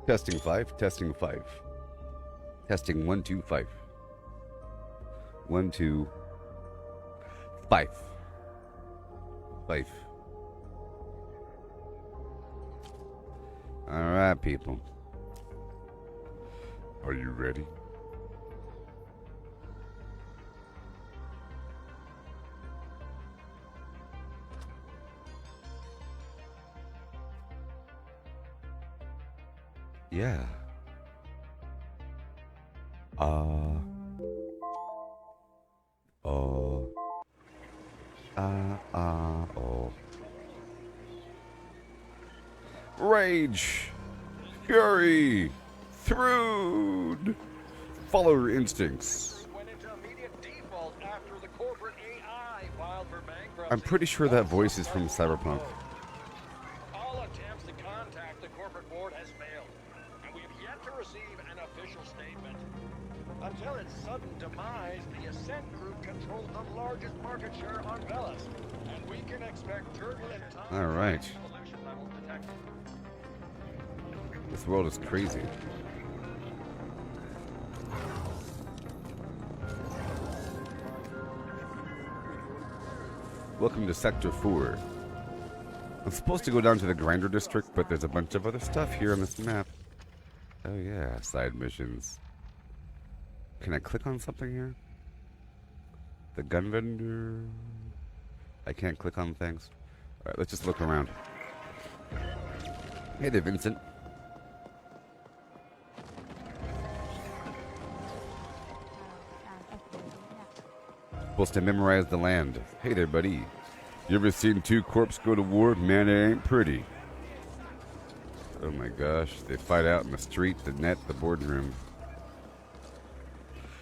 Testing 5, testing 5. Testing 1, 2, 5. 1, 2, 5. 5. Alright, people. Are you ready? Yeah. Oh. Oh. Rage. Fury. Thrud. Follow your instincts. I'm pretty sure that voice is from Cyberpunk. All attempts to contact the corporate board has failed, and we've yet to receive an official statement. Until its sudden demise, the Ascent group controlled the largest market share on Velas, and we can expect turbulent times. All right. Pollution levels detected. This world is crazy. Welcome to Sector 4. I'm supposed to go down to the Grinder District, but there's a bunch of other stuff here on this map. Oh yeah, side missions. Can I click on something here? The gun vendor... I can't click on things. Alright, let's just look around. Hey there, Vincent. Supposed to memorize the land. Hey there, buddy. You ever seen two corpses go to war? Man, it ain't pretty. Oh my gosh. They fight out in the street, the net, the boardroom.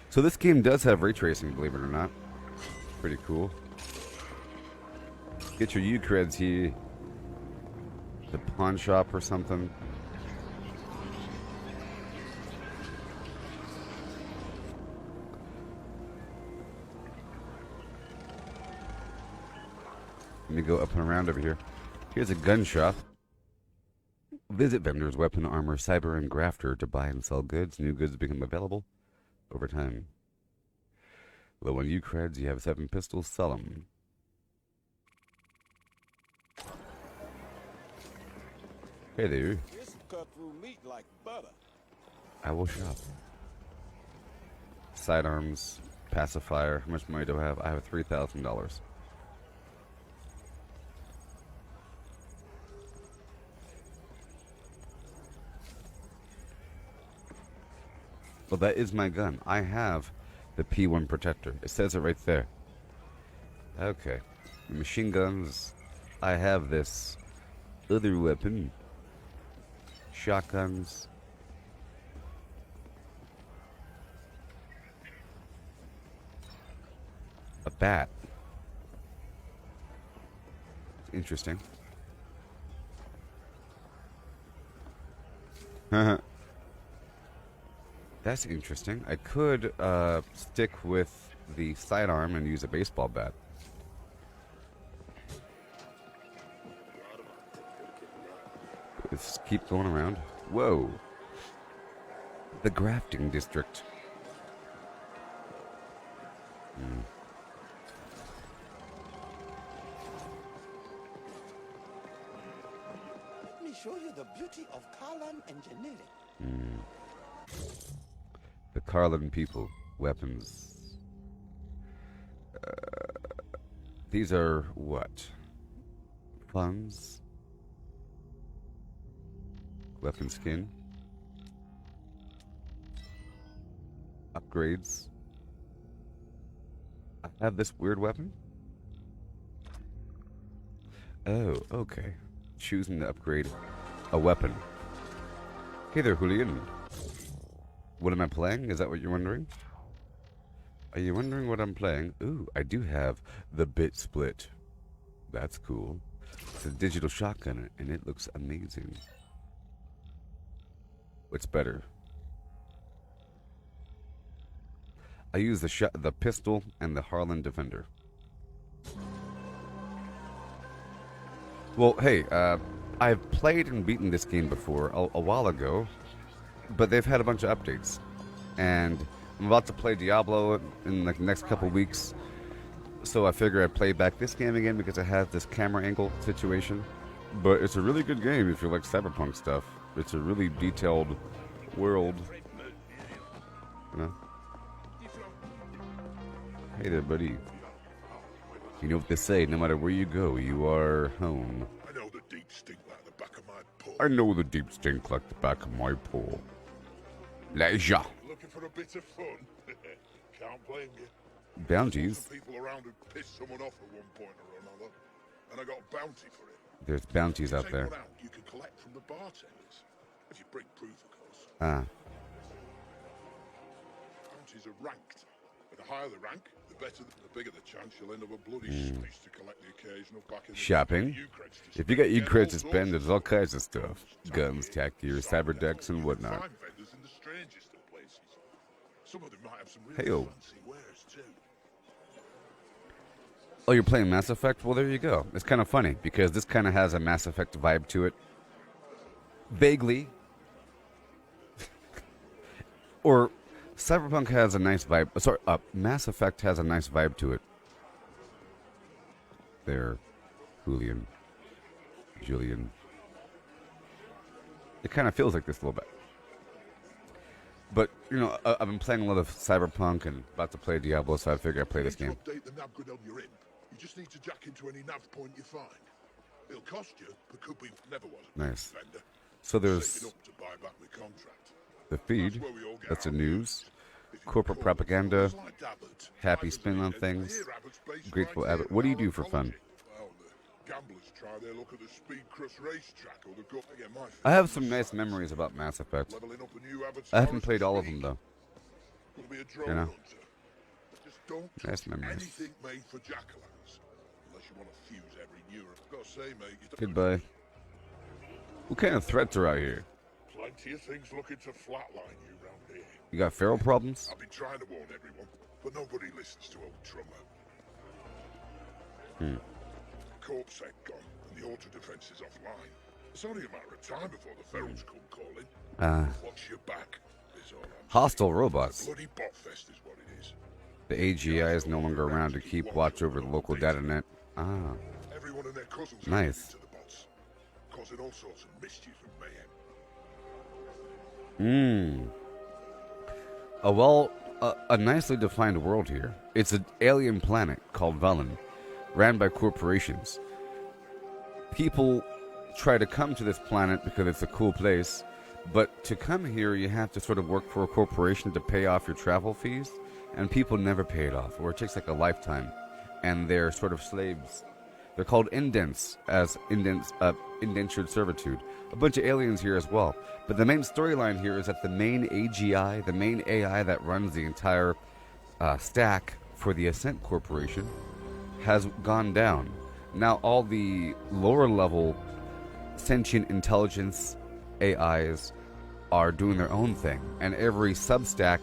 So this game does have ray tracing, believe it or not. Pretty cool. Get your U-creds here. The pawn shop or something. Let me go up and around over here. Here's a gun shop. Visit vendors, weapon, armor, cyber, and grafter to buy and sell goods. New goods become available over time. Low on U-creds, you have 7 pistols, sell them. Hey there. This cut through meat like butter. I will shop. Sidearms, pacifier. How much money do I have? I have $3,000. Well, that is my gun. I have the P1 protector. It says it right there. Okay. Machine guns. I have this other weapon. Shotguns. A bat. Interesting. That's interesting. I could stick with the sidearm and use a baseball bat. Let's keep going around. Whoa. The grafting district. Let me show you the beauty of Carlan engineering. The Carlin people. Weapons. These are what? Funds. Weapon skin. Upgrades. I have this weird weapon? Oh, okay. Choosing to upgrade a weapon. Hey there, Julian. What am I playing? Is that what you're wondering? Are you wondering what I'm playing? Ooh, I do have the bit split. That's cool. It's a digital shotgun, and it looks amazing. What's better? I use the pistol and the Harlan Defender. Well, hey, I've played and beaten this game before a while ago. but they've had a bunch of updates, and I'm about to play Diablo in like the next couple weeks. So I figure I'd play back this game again because it has this camera angle situation. But it's a really good game if you like cyberpunk stuff. It's a really detailed world. You know? Hey there, buddy. You know what they say, no matter where you go, you are home. I know the deep stink like the back of my paw. I know the deep stink like the back of my paw. Leisure. Looking for a bit of fun? Can't blame you. Bounties. Some people around who pissed someone off at one point or another, and I got a bounty for it. There's bounties out Take there. one out you can collect from the bartenders, if you bring proof, of course. Ah. Bounties are ranked. And the higher the rank, the better, the bigger the chance you'll end up a bloody space to collect the occasional back in the Shopping. If you got U-Creds to spend, there's all kinds of stuff. Guns, tac gear, cyber decks, and whatnot. Find vendors in the strangest of places. Some of them might have some Hey-o. really fancy wares too. Oh, you're playing Mass Effect? Well, there you go. It's kind of funny, because this kind of has a Mass Effect vibe to it. Vaguely. Or Cyberpunk has a nice vibe. Sorry, Mass Effect has a nice vibe to it. There, Julian. Julian. It kind of feels like this a little bit. But, you know, I've been playing a lot of Cyberpunk and about to play Diablo, so I figure I'd play this game. To update the nav grid on your imp, you just need to jack into any nav point you find. It'll cost you, but could be never was a Nice. vendor. So Save there's it up to buy back the contract. the feed. That's where we all get That's the our news. If you Corporate call propaganda. it like Abbott, Happy Abbott spin on is things. here, Abbott's based Grateful right Abbott. here What do you in do our for fun? oncology. Well, the gamblers try their luck at the speed crush racetrack or the go. Again, my I have favourite some nice sites. memories about Mass Effect. Leveling up a new Abbott's I haven't Forest played all of Speed. them, though. Gonna be a drone You know. hunter. Just don't Nice trust memories. anything made for jack-o'-lanterns. Unless you want to fuse every neuron. Gotta say, mate, you don't Goodbye. What kind of threats are out here? plenty of things looking to flatline you round here. You got feral problems? I've been trying to warn everyone, but nobody listens to old Trummer. Corpse egg gone, and the auto defense is offline. It's only a matter of time before the ferals come calling. Watch your back, is all I'm saying. Hostile robots. Bloody bot fest is what it is. The AGI is no longer around to keep watch over the local data net. Ah. Everyone and their cousins Nice. are to the bots, causing all sorts of mischief and mayhem. A nicely defined world here. It's an alien planet called Velen, ran by corporations. People try to come to this planet because it's a cool place, but to come here you have to sort of work for a corporation to pay off your travel fees, and people never pay it off, or it takes like a lifetime, and they're sort of slaves. They're called indents, as indentured servitude. A bunch of aliens here as well. But the main storyline here is that the main AGI, the main AI that runs the entire stack for the Ascent Corporation, has gone down. Now all the lower level sentient intelligence AIs are doing their own thing. And every substack,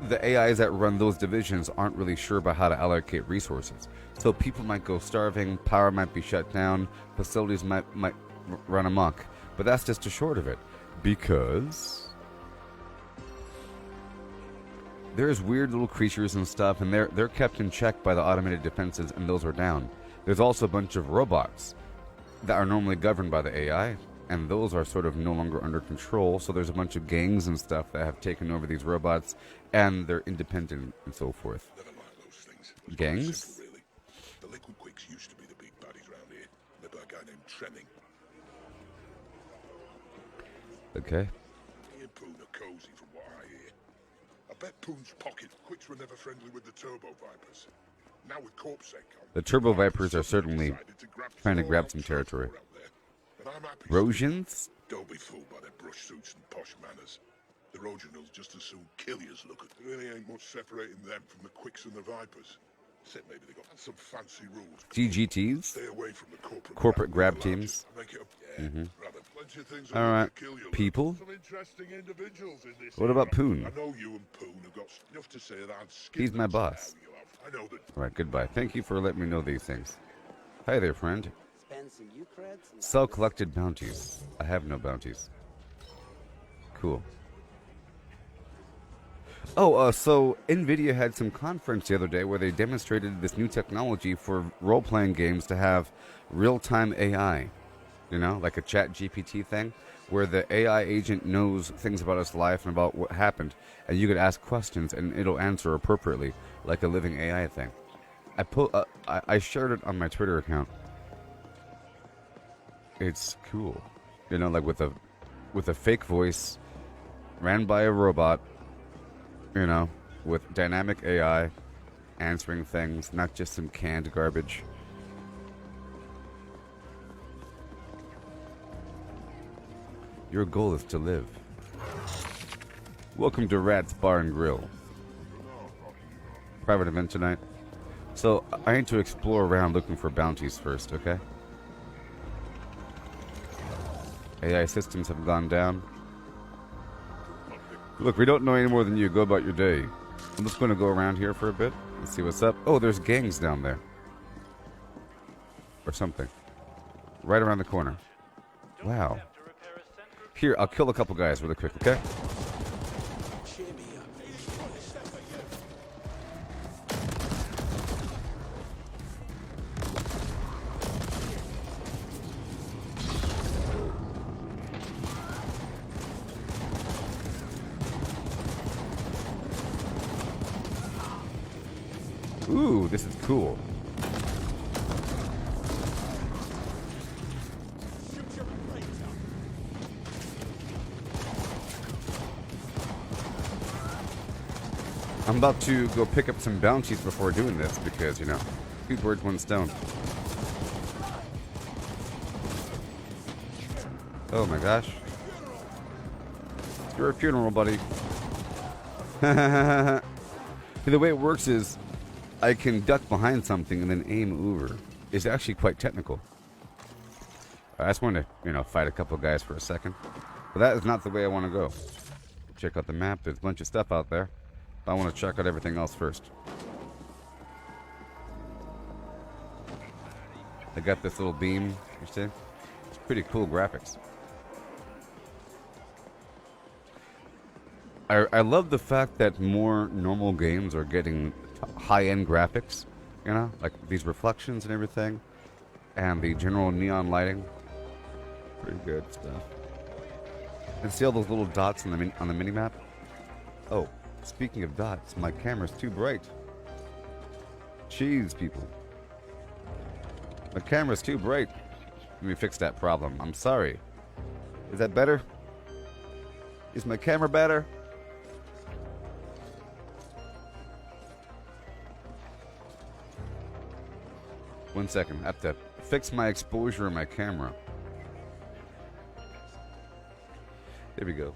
the AIs that run those divisions aren't really sure about how to allocate resources. So people might go starving, power might be shut down, facilities might run amok. But that's just a short of it. Because there's weird little creatures and stuff, and they're kept in check by the automated defenses, and those are down. There's also a bunch of robots that are normally governed by the AI, and those are sort of no longer under control. So there's a bunch of gangs and stuff that have taken over these robots, and they're independent and so forth. Never mind those things. It was Gangs? quite simple, really. The Liquid Quicks used to be the big baddies round here, led by a guy named Trenning. Okay. He and Poon are cozy from what I hear. I bet Poon's pocket Quicks were never friendly with the Turbo Vipers. Now with Corpse Egg gone, The Turbo Vipers are certainly decided to trying to all grab out some transport territory. out there. But I'm happy Rosians? Don't be fooled by their brush suits and posh manners. The Roginals just as soon kill you as look at. There really ain't much separating them from the Quicks and the Vipers. Except maybe they got some fancy rules. GGTs? Stay away from the Corporate grab with the teams. largest. Make it up. Yeah, rather. Plenty of things All right. to kill you. People? Some interesting individuals in this What about era. Poon? I know you and Poon have got enough to say that I'd skip He's my them boss. now you have. I know that. All right, goodbye. Thank you for letting me know these things. Hi there, friend. Spend some Eucreds and Sell collected bounties. I have no bounties. cool. Oh, so NVIDIA had some conference the other day where they demonstrated this new technology for role-playing games to have real-time AI. You know, like a chat GPT thing, where the AI agent knows things about its life and about what happened, and you could ask questions and it'll answer appropriately, like a living AI thing. I shared it on my Twitter account. It's cool, you know, like with a fake voice, ran by a robot, you know, with dynamic AI, answering things, not just some canned garbage. Your goal is to live. Welcome to Rat's Bar and Grill. Private event tonight. So, I need to explore around looking for bounties first, okay? AI systems have gone down. Look, we don't know any more than you. Go about your day. I'm just going to go around here for a bit and see what's up. Oh, there's gangs down there. Or something. Right around the corner. Wow. Here, I'll kill a couple guys really quick, okay? Ooh, this is cool. I'm about to go pick up some bounties before doing this because, you know, 2 birds, 1 stone. Oh my gosh. You're a funeral, buddy. The way it works is I can duck behind something and then aim over. It's actually quite technical. I just want to, you know, fight a couple guys for a second. But that is not the way I want to go. Check out the map. There's a bunch of stuff out there. I want to check out everything else first. I got this little beam, you see? It's pretty cool graphics. I love the fact that more normal games are getting high-end graphics, you know? Like these reflections and everything. And the general neon lighting. Pretty good stuff. And see all those little dots on the mini-map? Oh. Speaking of dots, my camera's too bright. Jeez, people. My camera's too bright. Let me fix that problem. I'm sorry. Is that better? Is my camera better? One second. I have to fix my exposure in my camera. There we go.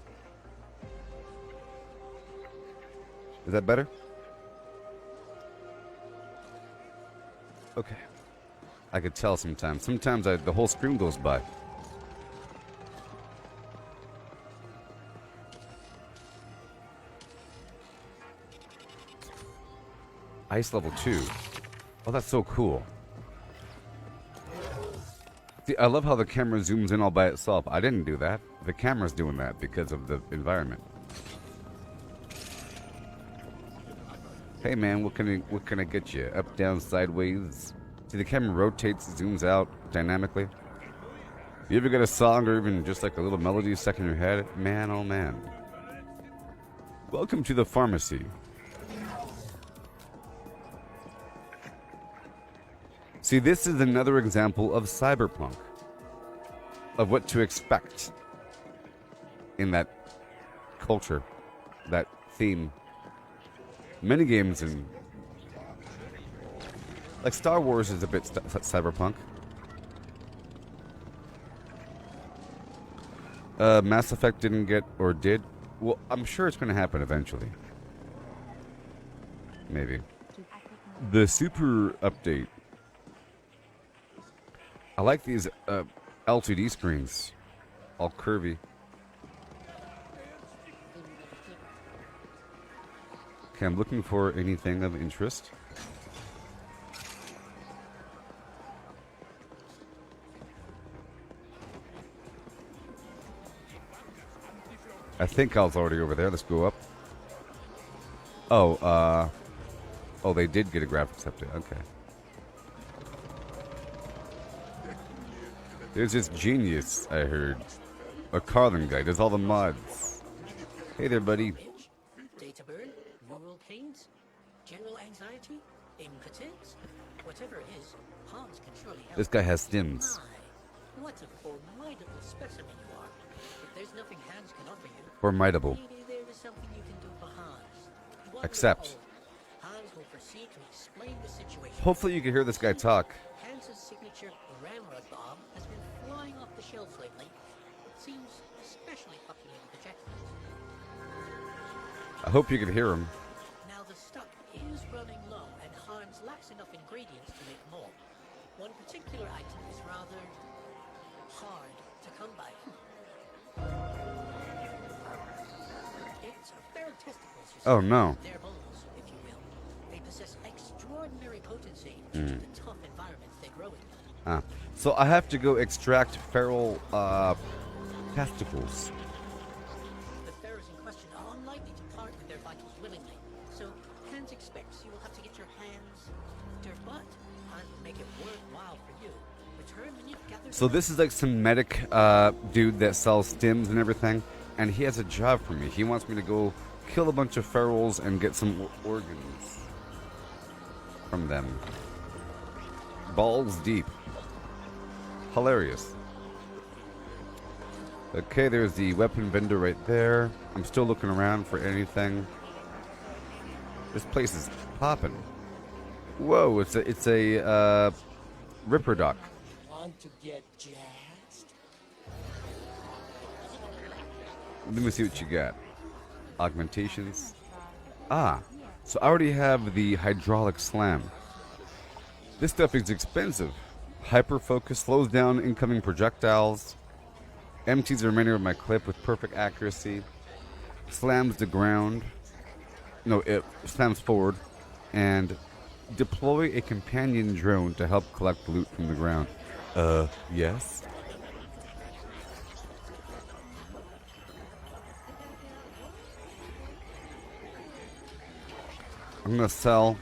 Is that better? Okay. I could tell sometimes. Sometimes the whole screen goes by. Ice level 2. Oh, that's so cool. See, I love how the camera zooms in all by itself. I didn't do that. The camera's doing that because of the environment. Hey man, what can I get you? Up, down, sideways. See, the camera rotates, zooms out dynamically. You ever get a song or even just like a little melody stuck in your head? Man, oh man. Welcome to the pharmacy. See, this is another example of cyberpunk. Of what to expect in that culture, that theme. Many games and like Star Wars is a bit cyberpunk. Mass Effect didn't get or did. Well, I'm sure it's going to happen eventually. Maybe. The Super update. I like these LCD screens, all curvy. Okay, I'm looking for anything of interest. I think I was already over there. Let's go up. Oh, oh, they did get a graphics update. Okay. There's this genius, I heard. A Carlin guy. Does all the mods. Hey there, buddy. Data burn, neural pains, general anxiety, impotence, whatever it is, Hans can surely help. This guy has stims. My, what a formidable specimen you are. If there's nothing Hans can offer you, Formidable. maybe there is something you can do for Hans. One Accept. will Hans will proceed to explain the situation. Hopefully you can hear this guy talk. Hans's signature ramrod bomb has been flying off the shelves lately. It seems especially popular with the jackpots. I hope you can hear him. Now the stock is running low, and Hans lacks enough ingredients to make more. One particular item is rather hard to come by. It's feral testicles. You see. Oh, no. They're bulbs, if you will. They possess extraordinary potency due to the tough environments they grow in. Ah. So I have to go extract feral testicles. The pharaohs in question are unlikely to part with their vitals willingly, so Hans expects you will have to get your hands dirty, but Hans will make it worthwhile for you. Return when you've gathered. So this is like some medic dude that sells stims and everything, and he has a job for me. He wants me to go kill a bunch of ferals and get some organs from them. Balls deep. Hilarious. Okay, there's the weapon vendor right there. I'm still looking around for anything. This place is popping. Whoa, it's a Ripper Doc. Want to get jazzed? Let me see what you got. Augmentations. Ah, so I already have the hydraulic slam. This stuff is expensive. Hyper focus slows down incoming projectiles. Empties the remainder of my clip with perfect accuracy. Slams the ground. No, it slams forward. And deploy a companion drone to help collect loot from the ground. Yes? I'm gonna sell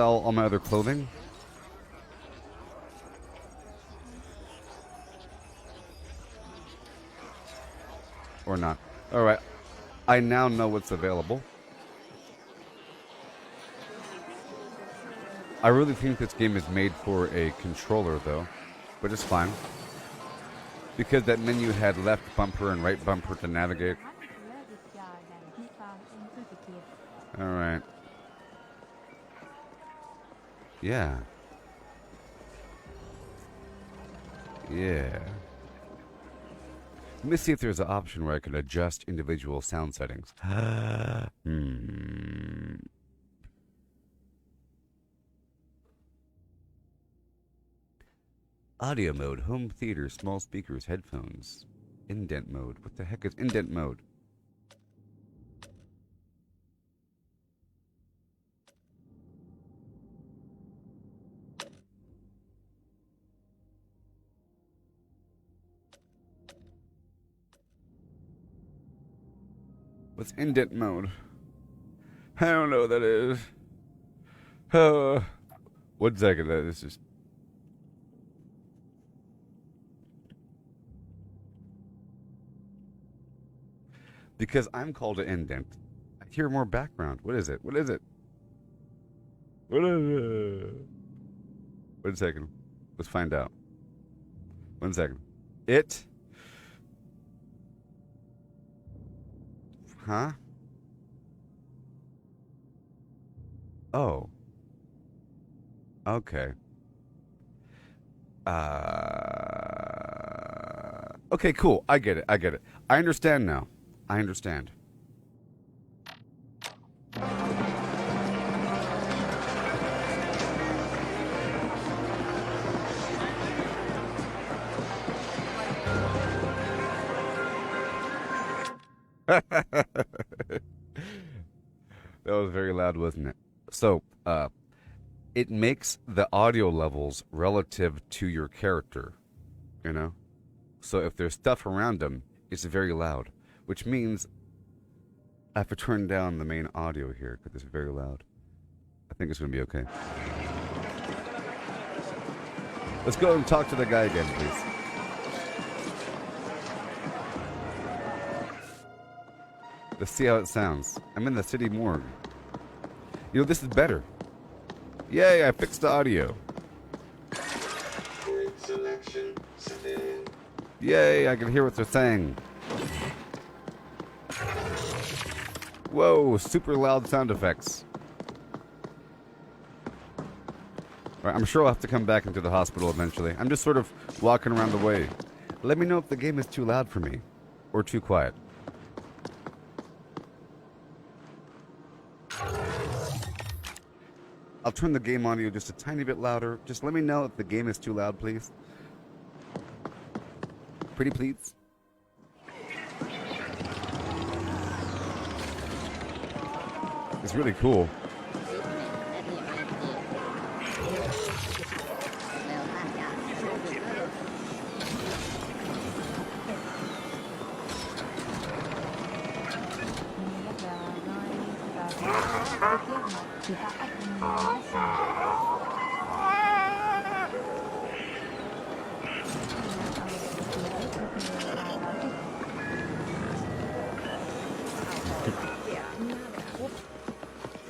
all my other clothing. Or not. Alright. I now know what's available. I really think this game is made for a controller, though. But it's fine. Because that menu had left bumper and right bumper to navigate. Alright. Yeah. Yeah. Let me see if there's an option where I can adjust individual sound settings. Audio mode, home theater, small speakers, headphones. Indent mode. What the heck is indent mode? What's indent mode? I don't know what that is. 1 second. This is. Because I'm called an indent. I hear more background. What is it? What is it? What is it? 1 second. Let's find out. 1 second. It. Huh? Oh. Okay. Okay, cool. I get it. I get it. I understand now. I understand. That was very loud, wasn't it? So, it makes the audio levels relative to your character, you know? So if there's stuff around them, it's very loud, which means I have to turn down the main audio here because it's very loud. I think it's going to be okay. Let's go and talk to the guy again, please. Let's see how it sounds. I'm in the city morgue. You know, this is better. Yay, I fixed the audio. Yay, I can hear what they're saying. Whoa, super loud sound effects. Alright, I'm sure I'll have to come back into the hospital eventually. I'm just sort of walking around the way. Let me know if the game is too loud for me. Or too quiet. I'll turn the game audio just a tiny bit louder. Just let me know if the game is too loud, please. Pretty please. It's really cool.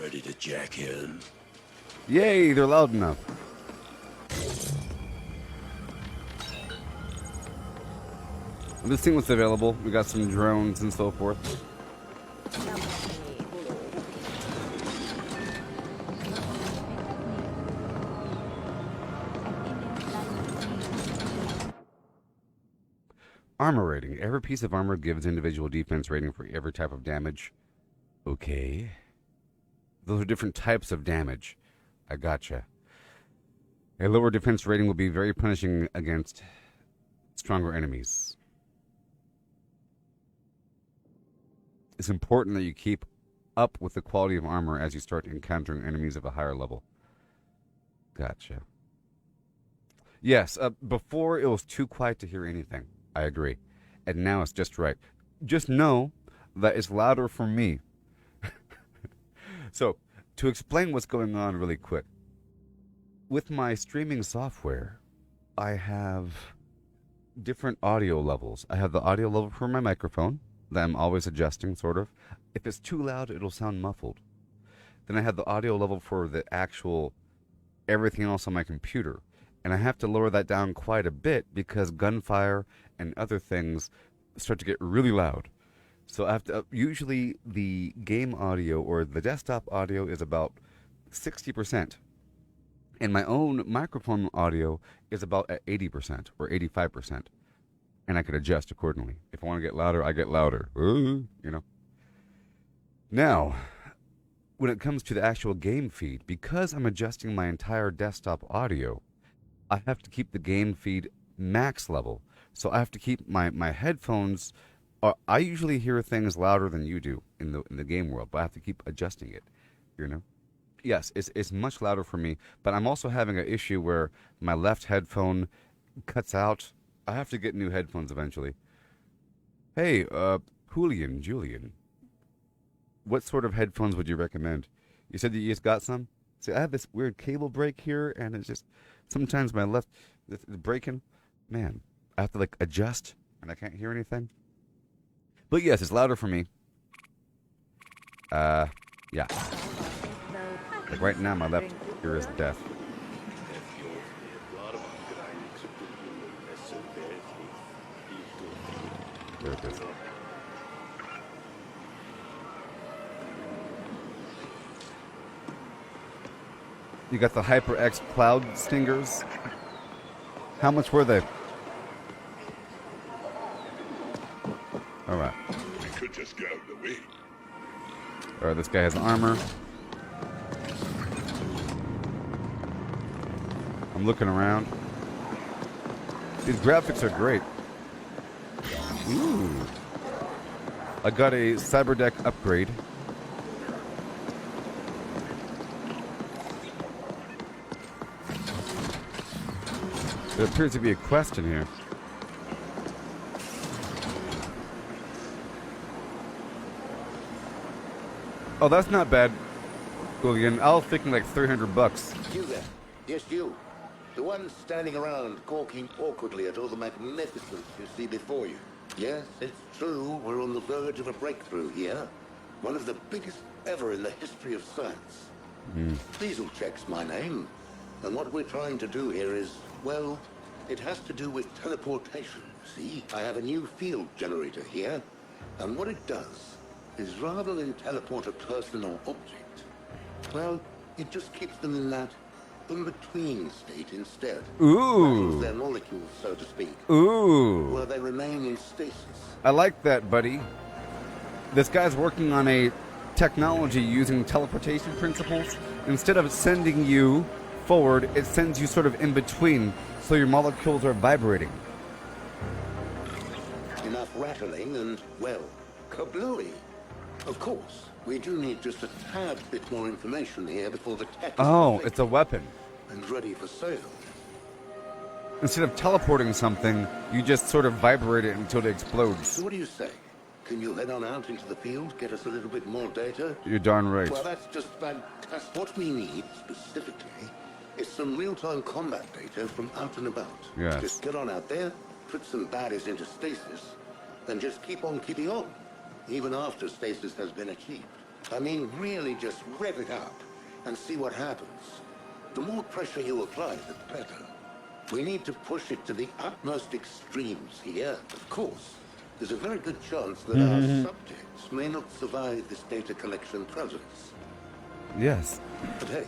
Ready to jack in? Yay, they're loud enough. Let's see what's available. We got some drones and so forth. Armor rating. Every piece of armor gives individual defense rating for every type of damage. Okay. Those are different types of damage. I gotcha. A lower defense rating will be very punishing against stronger enemies. It's important that you keep up with the quality of armor as you start encountering enemies of a higher level. Gotcha. Yes, before it was too quiet to hear anything. I agree. And now it's just right. Just know that it's louder for me. So, to explain what's going on really quick. With my streaming software, I have different audio levels. I have the audio level for my microphone that I'm always adjusting, sort of. If it's too loud, it'll sound muffled. Then I have the audio level for the actual everything else on my computer. And I have to lower that down quite a bit because gunfire and other things start to get really loud. So I have to, usually the game audio or the desktop audio is about 60%. And my own microphone audio is about at 80% or 85%. And I could adjust accordingly. If I want to get louder, I get louder. You know. Now, when it comes to the actual game feed, because I'm adjusting my entire desktop audio, I have to keep the game feed max level. So I have to keep my headphones. I usually hear things louder than you do in the game world, but I have to keep adjusting it. You know. Yes, it's much louder for me, but I'm also having an issue where my left headphone cuts out. I have to get new headphones eventually. Hey, Julian, what sort of headphones would you recommend? You said that you just got some? See, I have this weird cable break here, and it's just, sometimes my left, it's breaking. Man, I have to, like, adjust, and I can't hear anything. But yes, it's louder for me. Yeah. Like right now, my left ear is deaf. There it is. You got the HyperX Cloud Stingers. How much were they? All right. We could just get out of the way. All right, this guy has armor. I'm looking around. These graphics are great. Ooh. I got a Cyberdeck upgrade. There appears to be a quest in here. Oh, that's not bad, Gillian. I was thinking like $300. You there? Yes, you. The one standing around, gawking awkwardly at all the magnificence you see before you. Yes, it's true, we're on the verge of a breakthrough here. One of the biggest ever in the history of science. Dieselcheck's my name. And what we're trying to do here is, well, it has to do with teleportation. See, I have a new field generator here. And what it does is rather than teleport a person or object, well, it just keeps them in that in-between state instead. Ooh. Their molecules, so to speak. Ooh. Where they remain in stasis. I like that, buddy. This guy's working on a technology using teleportation principles. Instead of sending you forward, it sends you sort of in between, so your molecules are vibrating. Enough rattling and, well, kablooey. Of course, we do need just a tad bit more information here before the tech is Oh, complete it's a weapon. and ready for sale. Instead of teleporting something, you just sort of vibrate it until it explodes. So what do you say? Can you head on out into the field, get us a little bit more data? You're darn right. Well, that's just fantastic. What we need, specifically, is some real-time combat data from out and about. Yes. Just get on out there, put some baddies into stasis, then just keep on keeping on, even after stasis has been achieved. I mean, really just rev it up and see what happens. The more pressure you apply, the better. We need to push it to the utmost extremes here. Of course, there's a very good chance that our subjects may not survive this data collection process. Yes. But hey,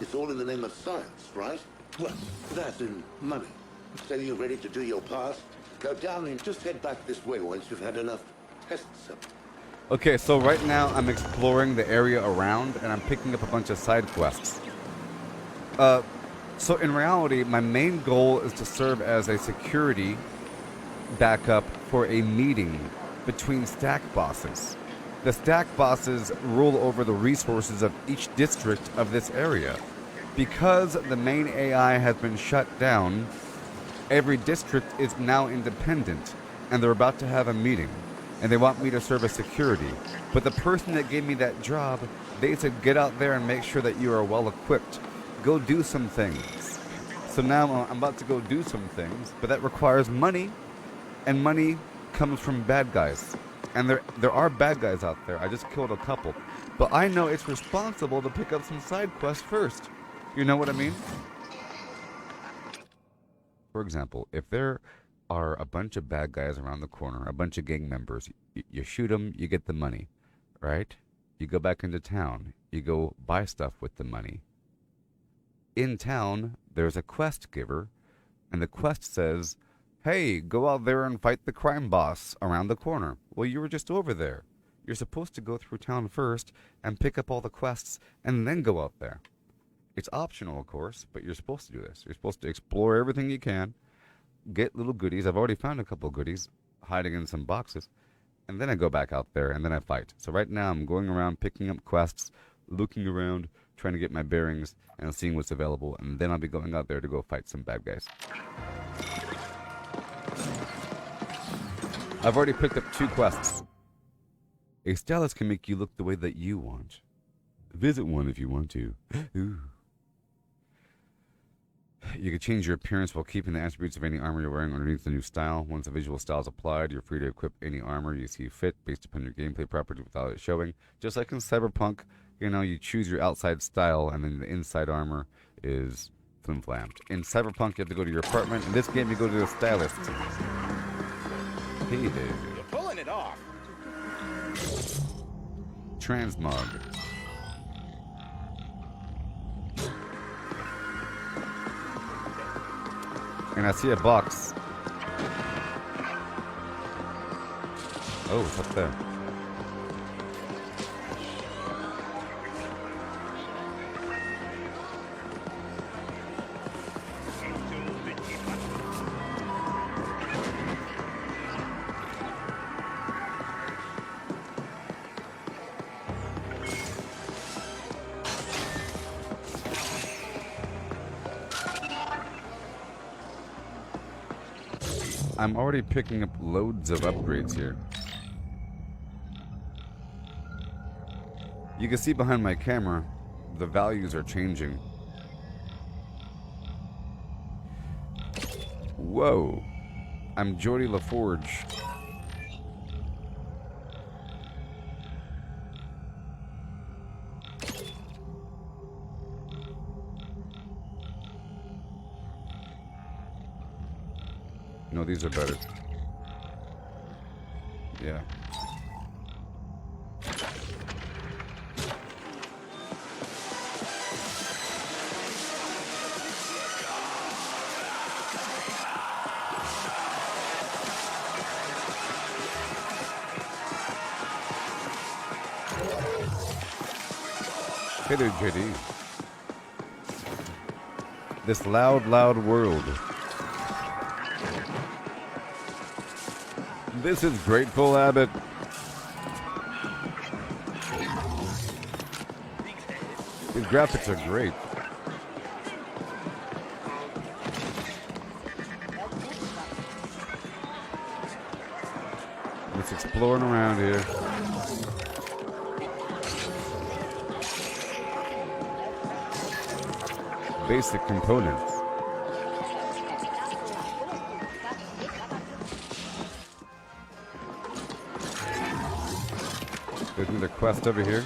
it's all in the name of science, right? Well, that's in money. So you're ready to do your part? Go down and just head back this way once you've had enough tests up. Okay, so right now I'm exploring the area around, and I'm picking up a bunch of side quests. So in reality, my main goal is to serve as a security backup for a meeting between stack bosses. The stack bosses rule over the resources of each district of this area. Because the main AI has been shut down, every district is now independent, and they're about to have a meeting, and they want me to serve as security. But the person that gave me that job, they said, get out there and make sure that you are well equipped. Go do some things. So now I'm about to go do some things, but that requires money, and money comes from bad guys. And there are bad guys out there. I just killed a couple. But I know it's responsible to pick up some side quests first. You know what I mean? For example, if there are a bunch of bad guys around the corner, a bunch of gang members, you shoot them, you get the money, right? You go back into town. You go buy stuff with the money. In town, there's a quest giver, and the quest says, hey, go out there and fight the crime boss around the corner. Well, you were just over there. You're supposed to go through town first and pick up all the quests and then go out there. It's optional, of course, but you're supposed to do this. You're supposed to explore everything you can, get little goodies. I've already found a couple of goodies hiding in some boxes, and then I go back out there and then I fight. So right now I'm going around picking up quests, looking around, trying to get my bearings and seeing what's available, and then I'll be going out there to go fight some bad guys. I've already picked up 2 quests. A stylist can make you look the way that you want. Visit one if you want to. Ooh. You can change your appearance while keeping the attributes of any armor you're wearing underneath the new style. Once the visual style is applied, you're free to equip any armor you see fit based upon your gameplay properties without it showing. Just like in Cyberpunk, you know, you choose your outside style and then the inside armor is flimflammed. In Cyberpunk, you have to go to your apartment. In this game, you go to the stylist. Hey, dude. You're pulling it off. Transmog. And I see a box. Oh, it's up there. I'm already picking up loads of upgrades here. You can see behind my camera, the values are changing. Whoa. I'm Geordie LaForge. No, these are better. Yeah. Hey there, JD. This loud, loud world. This is Grateful Abbott. These graphics are great. Let's exploring around here. Basic components. There's another quest over here.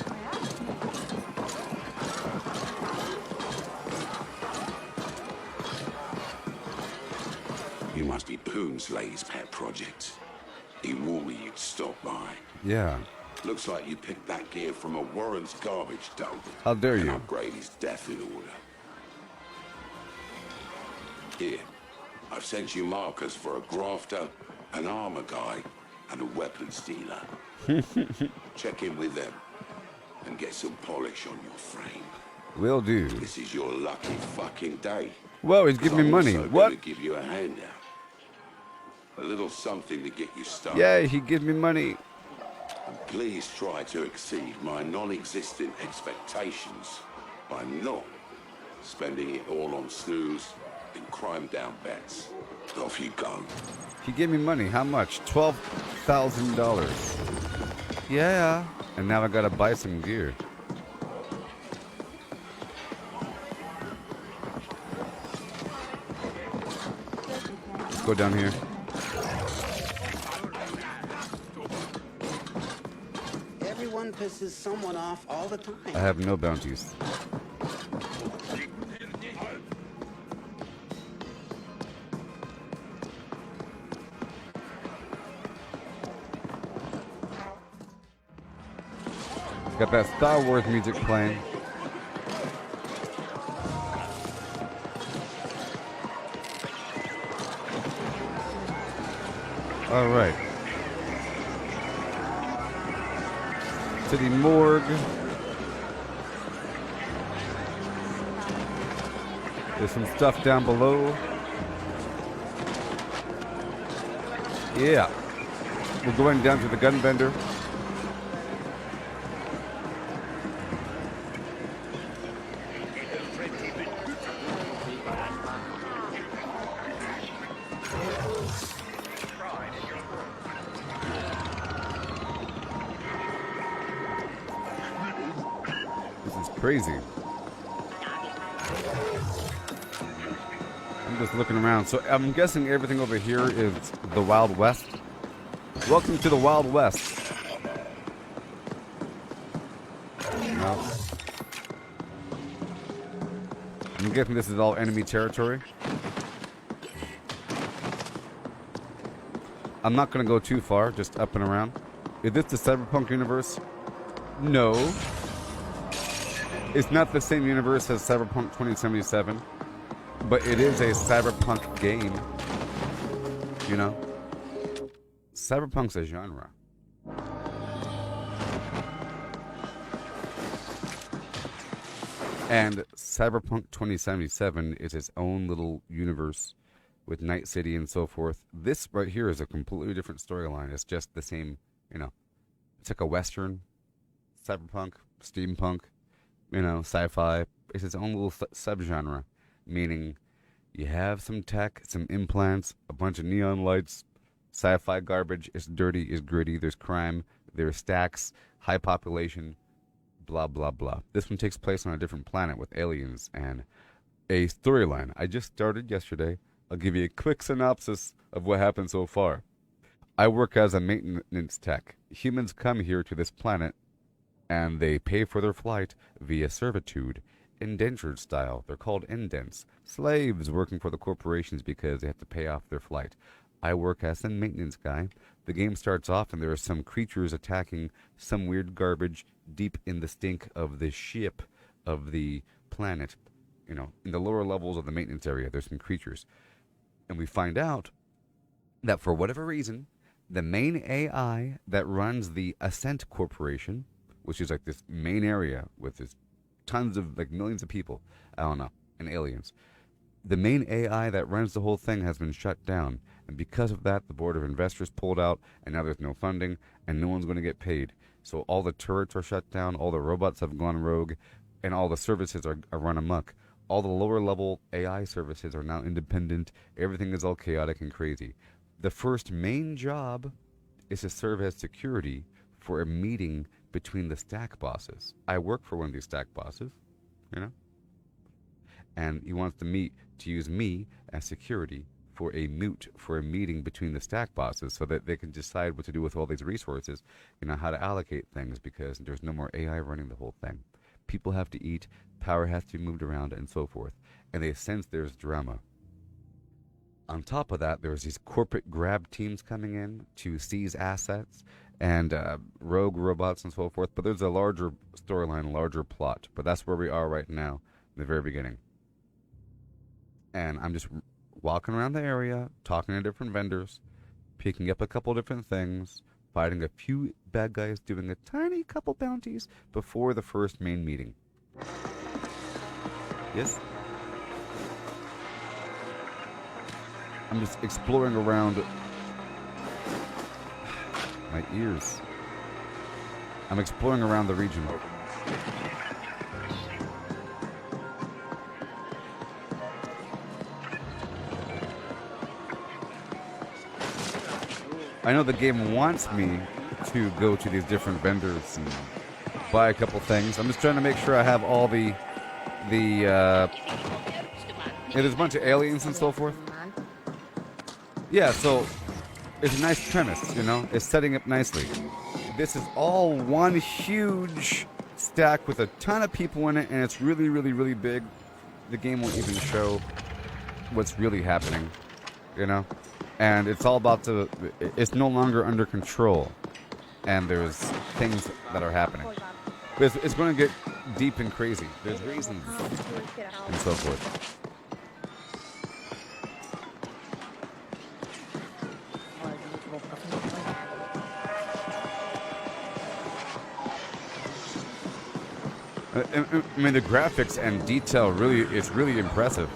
You must be Poonslay's pet project. He warned me you'd stop by. Yeah. Looks like you picked that gear from a Warren's garbage dump. How dare and you? upgrade his death in order. Here, I've sent you markers for a grafter, an armor guy, and a weapons dealer. Check in with them and get some polish on your frame. Will do. This is your lucky fucking day. Whoa, he's giving me money. I'm What? gonna give you a handout. A little something to get you started. Yeah, he gives me money. And please try to exceed my non-existent expectations by not spending it all on snooze and crime-down bets. Off you go. He gave me money. How much? $12,000. Yeah. And now I gotta buy some gear. Let's go down here. Everyone pisses someone off all the time. I have no bounties. Got that Star Wars music playing. All right. To the morgue. There's some stuff down below. Yeah. We're going down to the gun vendor. Crazy. I'm just looking around. So I'm guessing everything over here is the Wild West. Welcome to the Wild West. No. I'm guessing this is all enemy territory. I'm not going to go too far, just up and around. Is this the Cyberpunk universe? No. It's not the same universe as Cyberpunk 2077, but it is a Cyberpunk game. You know? Cyberpunk's a genre. And Cyberpunk 2077 is its own little universe with Night City and so forth. This right here is a completely different storyline. It's just the same, you know. It's like a Western, Cyberpunk, Steampunk. You know, sci-fi. It's its own little subgenre, meaning you have some tech, some implants, a bunch of neon lights, sci-fi garbage. It's dirty, it's gritty. There's crime, there's stacks, high population, blah, blah, blah. This one takes place on a different planet with aliens and a storyline. I just started yesterday. I'll give you a quick synopsis of what happened so far. I work as a maintenance tech. Humans come here to this planet and they pay for their flight via servitude, indentured style. They're called indents. Slaves working for the corporations because they have to pay off their flight. I work as a maintenance guy. The game starts off and there are some creatures attacking some weird garbage deep in the stink of the ship of the planet. You know, in the lower levels of the maintenance area, there's some creatures. And we find out that for whatever reason, the main AI that runs the Ascent Corporation, which is like this main area with this tons of, like, millions of people, I don't know, and aliens. The main AI that runs the whole thing has been shut down. And because of that, the board of investors pulled out, and now there's no funding, and no one's going to get paid. So all the turrets are shut down, all the robots have gone rogue, and all the services are run amok. All the lower level AI services are now independent. Everything is all chaotic and crazy. The first main job is to serve as security for a meeting between the stack bosses. I work for one of these stack bosses, you know, and he wants to use me as security for a meeting between the stack bosses so that they can decide what to do with all these resources, you know, how to allocate things, because there's no more AI running the whole thing. People have to eat, power has to be moved around, and so forth. And they sense there's drama. On top of that, there's these corporate grab teams coming in to seize assets and rogue robots and so forth. But there's a larger storyline, larger plot. But that's where we are right now, in the very beginning. And I'm just walking around the area, talking to different vendors, picking up a couple different things, fighting a few bad guys, doing a tiny couple bounties before the first main meeting. Yes? I'm just exploring around my ears. I'm exploring around the region. I know the game wants me to go to these different vendors and buy a couple things. I'm just trying to make sure I have all the yeah, there's a bunch of aliens and so forth. Yeah, so it's a nice premise, you know? It's setting up nicely. This is all one huge stack with a ton of people in it, and it's really, really, really big. The game won't even show what's really happening, you know? And it's all about it's no longer under control, and there's things that are happening. But it's going to get deep and crazy. There's reasons and so forth. I mean, the graphics and detail it's really impressive.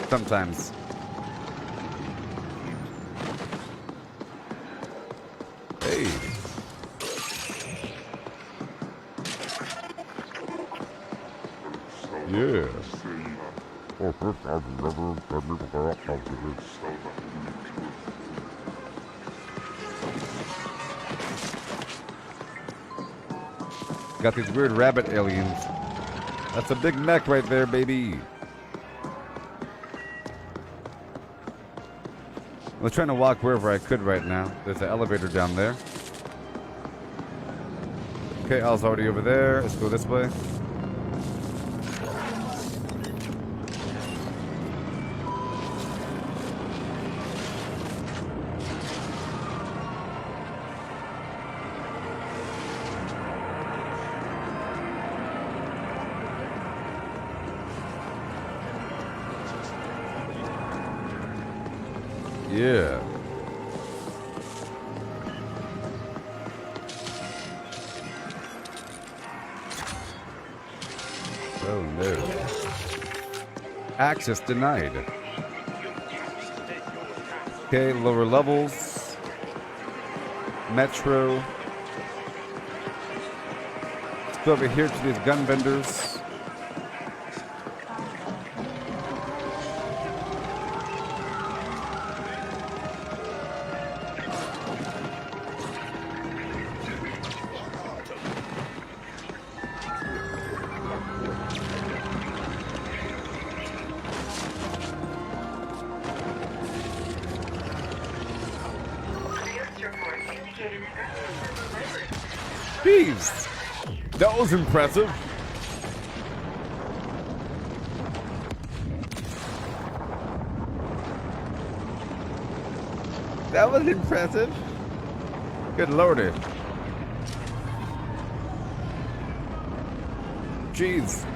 Sometimes. Hey. Yeah. Got these weird rabbit aliens. That's a big mech right there, baby. I was trying to walk wherever I could right now. There's an elevator down there. Okay, I was already over there. Let's go this way. Yeah. Oh no. Access denied. Okay, lower levels. Metro. Let's go over here to these gun vendors. Jeez! That was impressive. That was impressive. Good lordy. Jeez.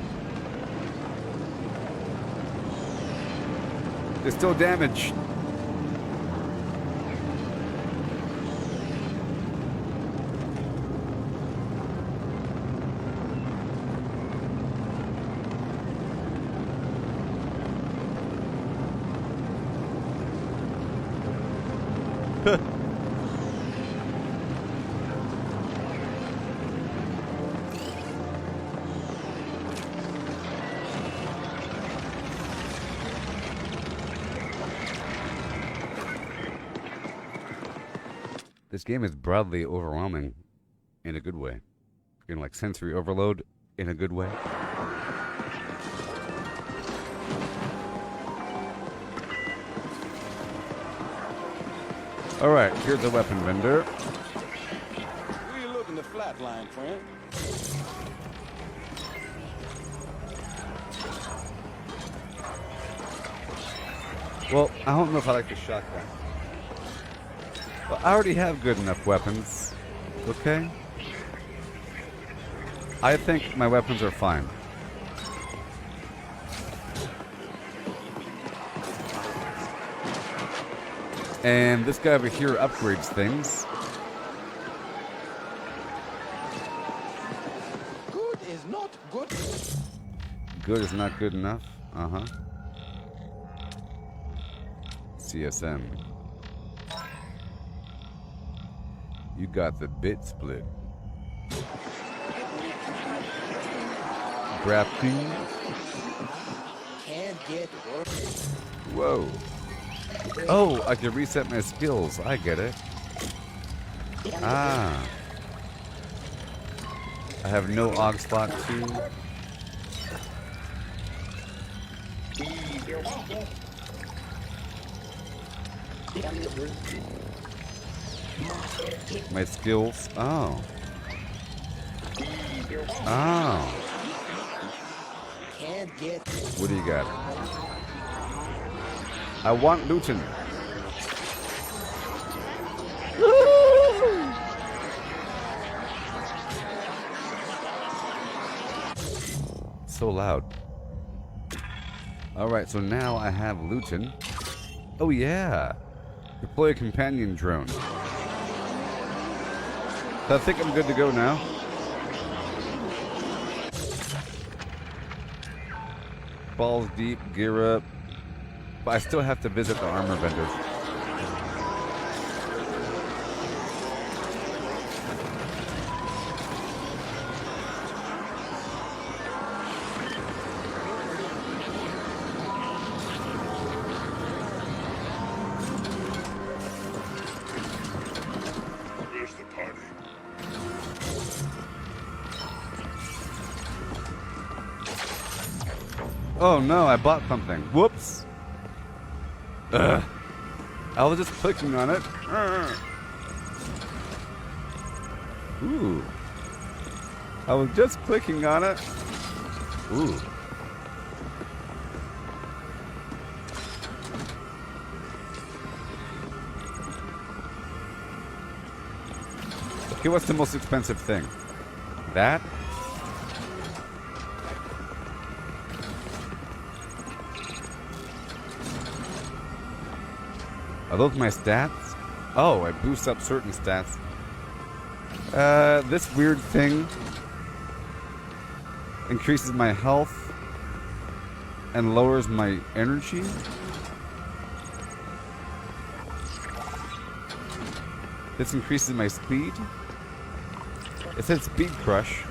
There's still damage. This game is broadly overwhelming in a good way. You know, like sensory overload in a good way. Alright, here's a weapon vendor. Where you looking to flatline, friend? Well, I don't know if I like the shotgun. Well, I already have good enough weapons. Okay? I think my weapons are fine. And this guy over here upgrades things. Good is not good. Good is not good enough. Uh-huh. CSM. You got the bit split. Graphene. Can't get work. Whoa. Oh, I can reset my skills. I get it. Ah. I have no AUG slot 2. My skills. Oh. Oh. Can't get. What do you got? I want Luton. So loud. Alright, so now I have Luton. Oh yeah. Deploy a companion drone. So I think I'm good to go now. Balls deep, gear up. But I still have to visit the armor vendors. Where's the party? Oh no, I bought something. Whoops. Ugh. I was just clicking on it. Ooh. I was just clicking on it. Ooh. Okay, what's the most expensive thing? That? Are those my stats? Oh, I boost up certain stats. This weird thing increases my health and lowers my energy. This increases my speed. It said speed crush.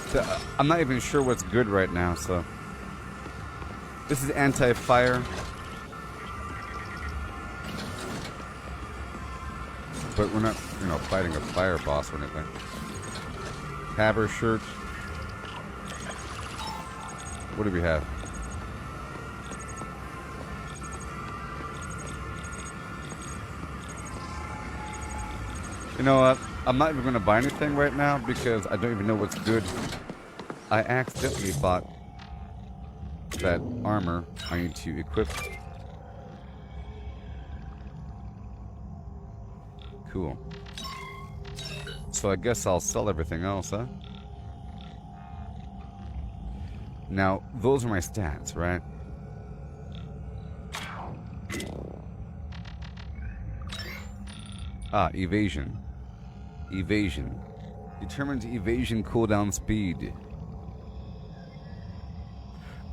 So, I'm not even sure what's good right now, so. This is anti-fire. But we're not, fighting a fire boss or anything. Haber shirt. What do we have? You know what? I'm not even going to buy anything right now because I don't even know what's good. I accidentally bought that armor I need to equip. Cool. So I guess I'll sell everything else, huh? Now, those are my stats, right? Ah, evasion. Evasion. Determines evasion cooldown speed.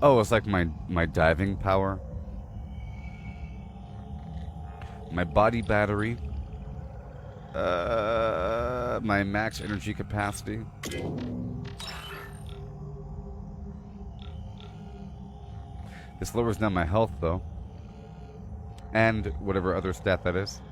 Oh, it's like my diving power. My body battery. My max energy capacity. This lowers down my health, though. And whatever other stat that is.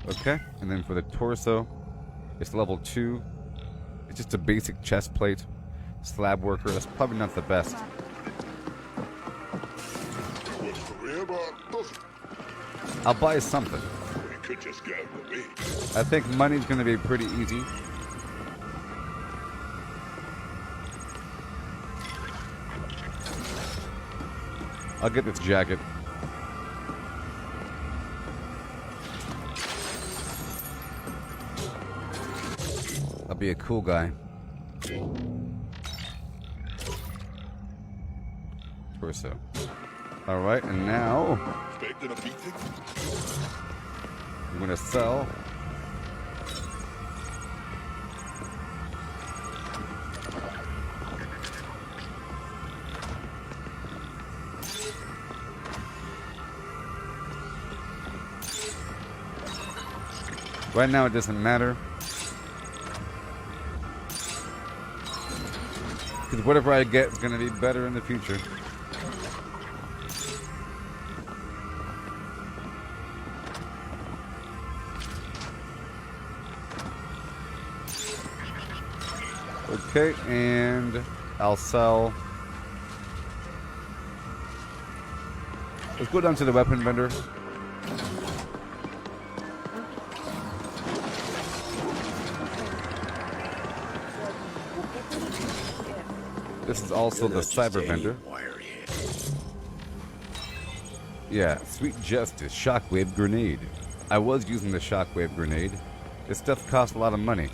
Okay, and then for the torso, it's level 2. It's just a basic chest plate. Slab worker, that's probably not the best. I'll buy something. Could just go with me. I think money's gonna be pretty easy. I'll get this jacket. I'll be a cool guy. Torso. Alright, and now Expecting a beating? I'm gonna sell. Right now it doesn't matter. Because whatever I get is gonna be better in the future. Okay, and I'll sell. Let's go down to the weapon vendor. This is also the cyber vendor. Yeah, sweet justice, shockwave grenade. I was using the shockwave grenade. This stuff costs a lot of money.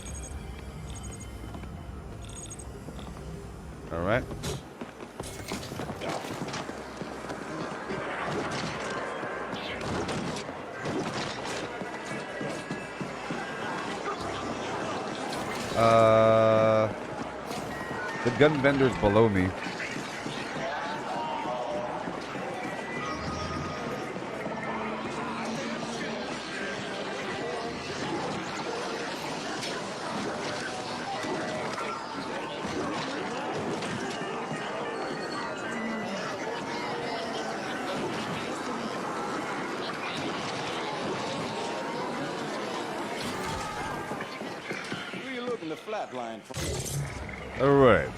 Alright. The gun vendor's below me. Alright.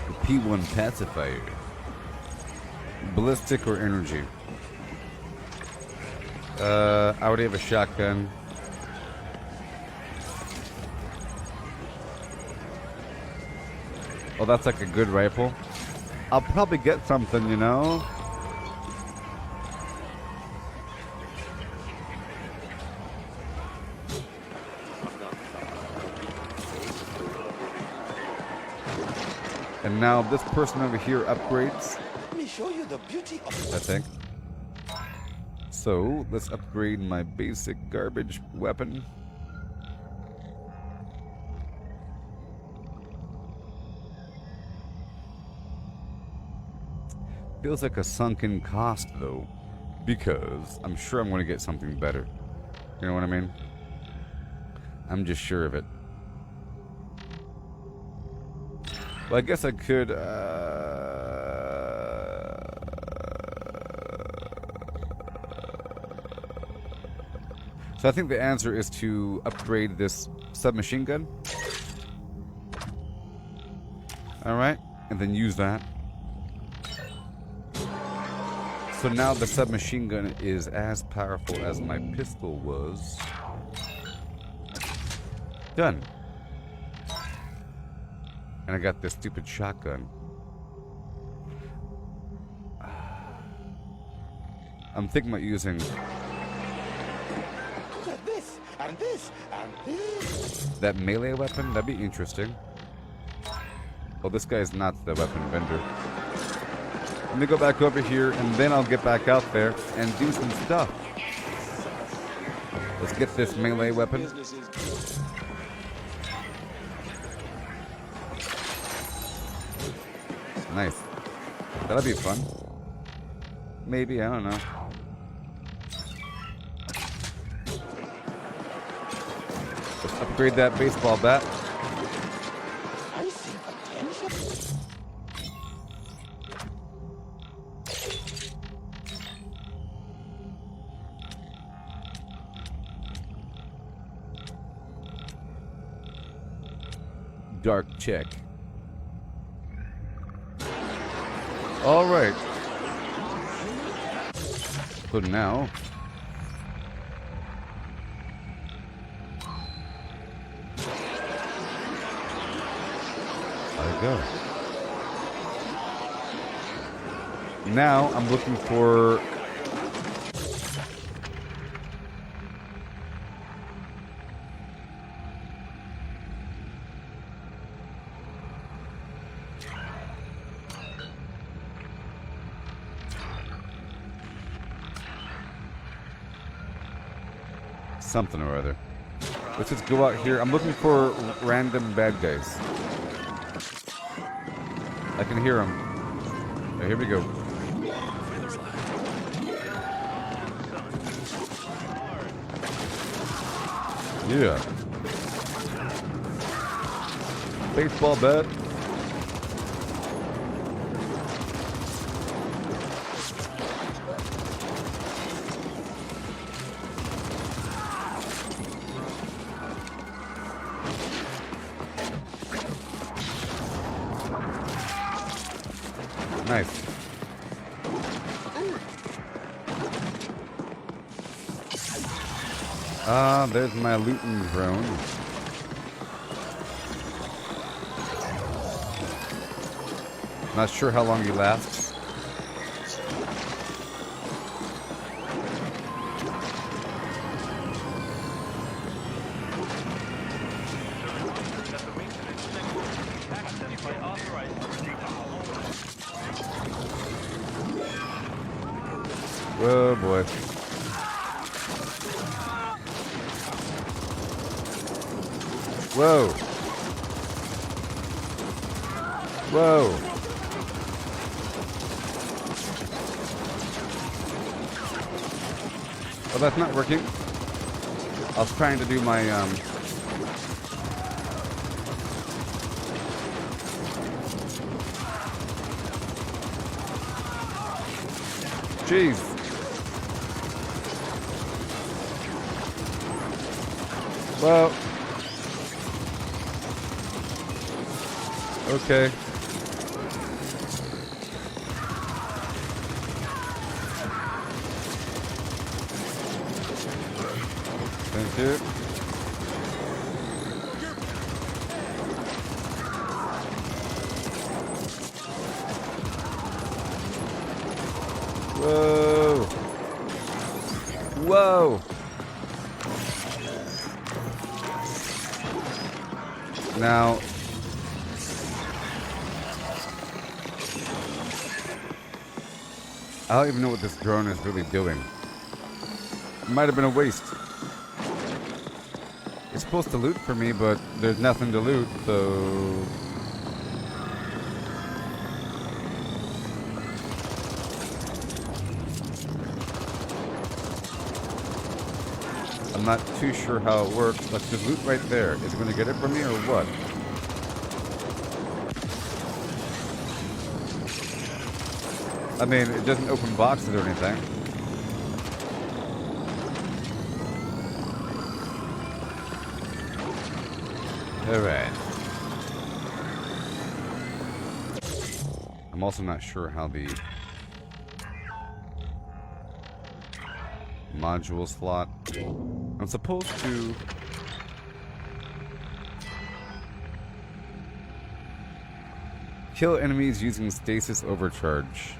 The P1 pacifier. Ballistic or energy? I already have a shotgun. Oh, that's like a good rifle. I'll probably get something, you know? And now this person over here upgrades. Let me show you the beauty of I think. So, let's upgrade my basic garbage weapon. Feels like a sunken cost, though. Because I'm sure I'm going to get something better. You know what I mean? I'm just sure of it. Well, I guess I could, So I think the answer is to upgrade this submachine gun. Alright, and then use that. So now the submachine gun is as powerful as my pistol was. Done. And I got this stupid shotgun. I'm thinking about using This and this and this. that melee weapon. That'd be interesting. Well, this guy's not the weapon vendor. Let me go back over here, and then I'll get back out there and do some stuff. Let's get this melee weapon. Nice. That'll be fun. Maybe, I don't know. Let's upgrade that baseball bat. I see potential. Dark check. All right. So now, I go. Now I'm looking for something or other. Let's just go out here. I'm looking for random bad guys. I can hear them. Okay, here we go. Yeah. Baseball bat. Nice. Ah, there's my looting drone. Not sure how long he lasts. Oh boy. Whoa. Whoa. Oh, that's not working. I was trying to do my, Jeez. Well. Okay. Thank you. Whoa. Whoa. Now, I don't even know what this drone is really doing. It might have been a waste. It's supposed to loot for me, but there's nothing to loot, so... I'm not too sure how it works. Let's just loot right there. Is it going to get it for me or what? I mean, it doesn't open boxes or anything. Alright. I'm also not sure how the module slot. I'm supposed to kill enemies using stasis overcharge.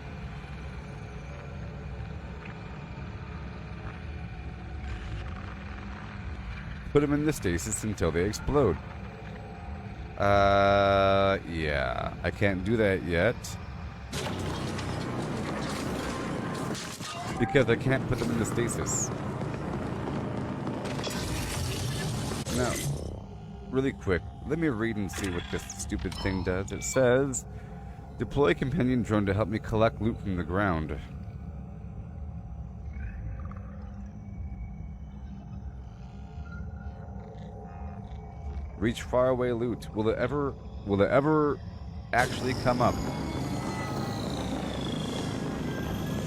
Put them in the stasis until they explode. Yeah. I can't do that yet. Because I can't put them in the stasis. Now, really quick, let me read and see what this stupid thing does. It says, deploy companion drone to help me collect loot from the ground. Reach faraway loot. Will it ever actually come up?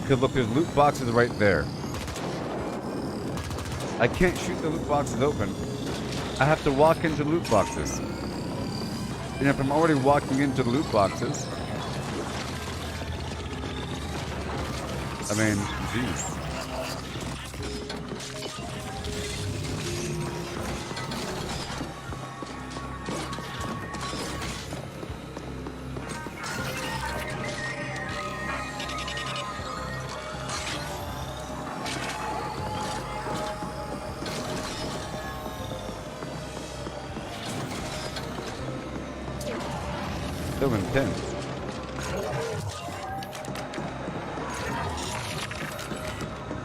Because look, there's loot boxes right there. I can't shoot the loot boxes open. I have to walk into loot boxes. And if I'm already walking into the loot boxes, I mean, jeez. So intense.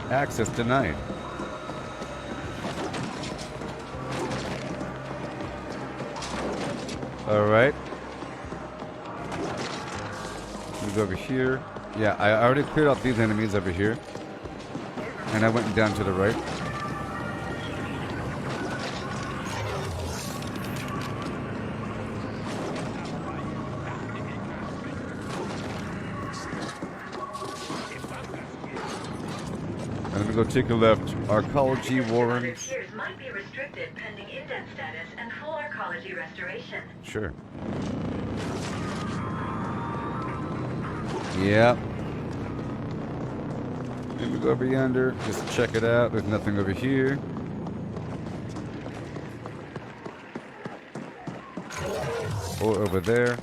Access denied. Alright. Let me go over here. Yeah, I already cleared out these enemies over here. And I went down to the right. Go take a left. Arcology warrants. Might be restricted pending indent status and full arcology restoration. Sure. Yep. Let me go over yonder. Just check it out. There's nothing over here. Or over there.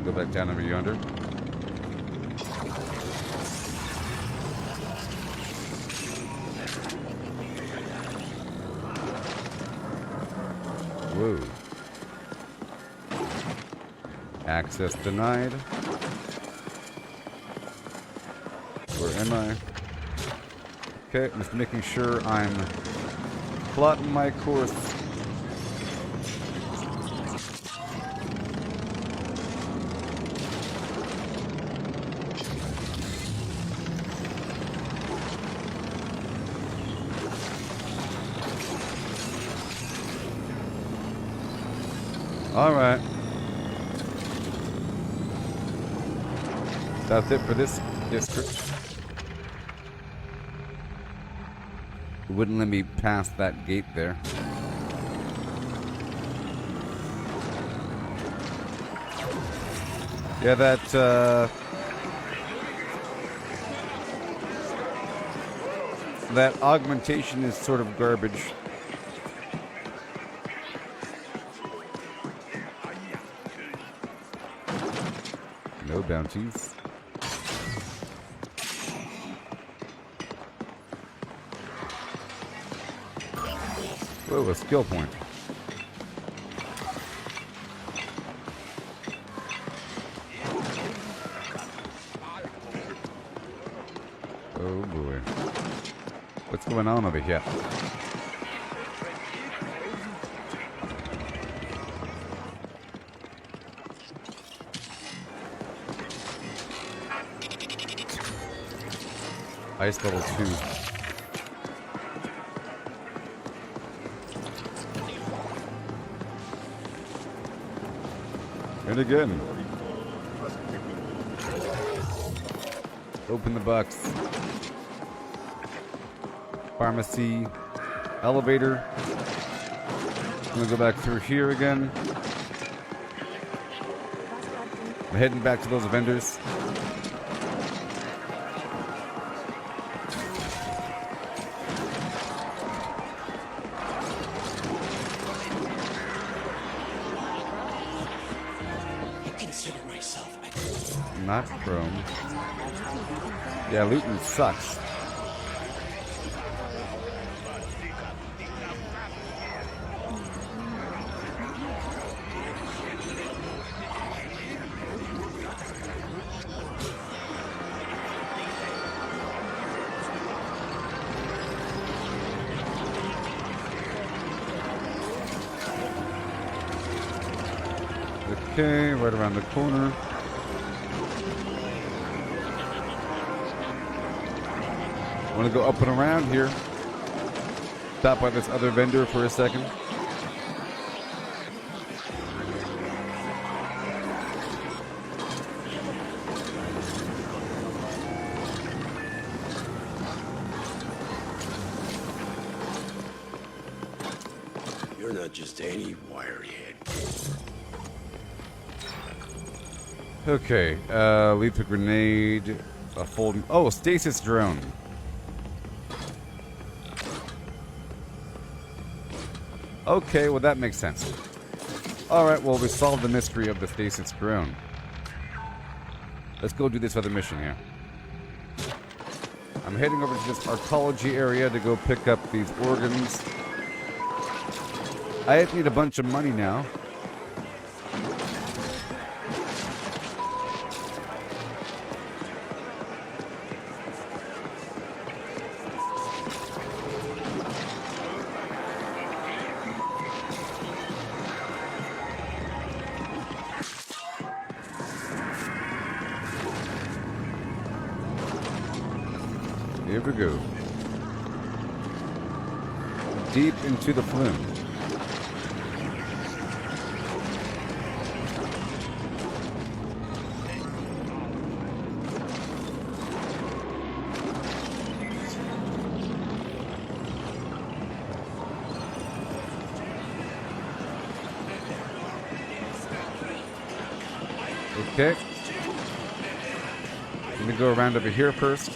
Go back down over yonder. Whoa. Access denied. Where am I? Okay, just making sure I'm plotting my course. Alright. That's it for this district. It wouldn't let me pass that gate there. Yeah, that augmentation is sort of garbage. No bounties. Whoa, a skill point. Oh boy. What's going on over here? Ice level 2. And again. Open the box. Pharmacy. Elevator. I'm gonna go back through here again. I'm heading back to those vendors. Not chrome. Yeah, looting sucks. Okay, right around the corner. I want to go up and around here. Stop by this other vendor for a second. You're not just any wirehead. Okay, lethal grenade, a fold. Oh, stasis drone. Okay, well that makes sense. Alright, well we solved the mystery of the stasis drone. Let's go do this other mission here. I'm heading over to this arcology area to go pick up these organs. I need a bunch of money now. Here we go. Deep into the flume. Okay. Let me go around over here first.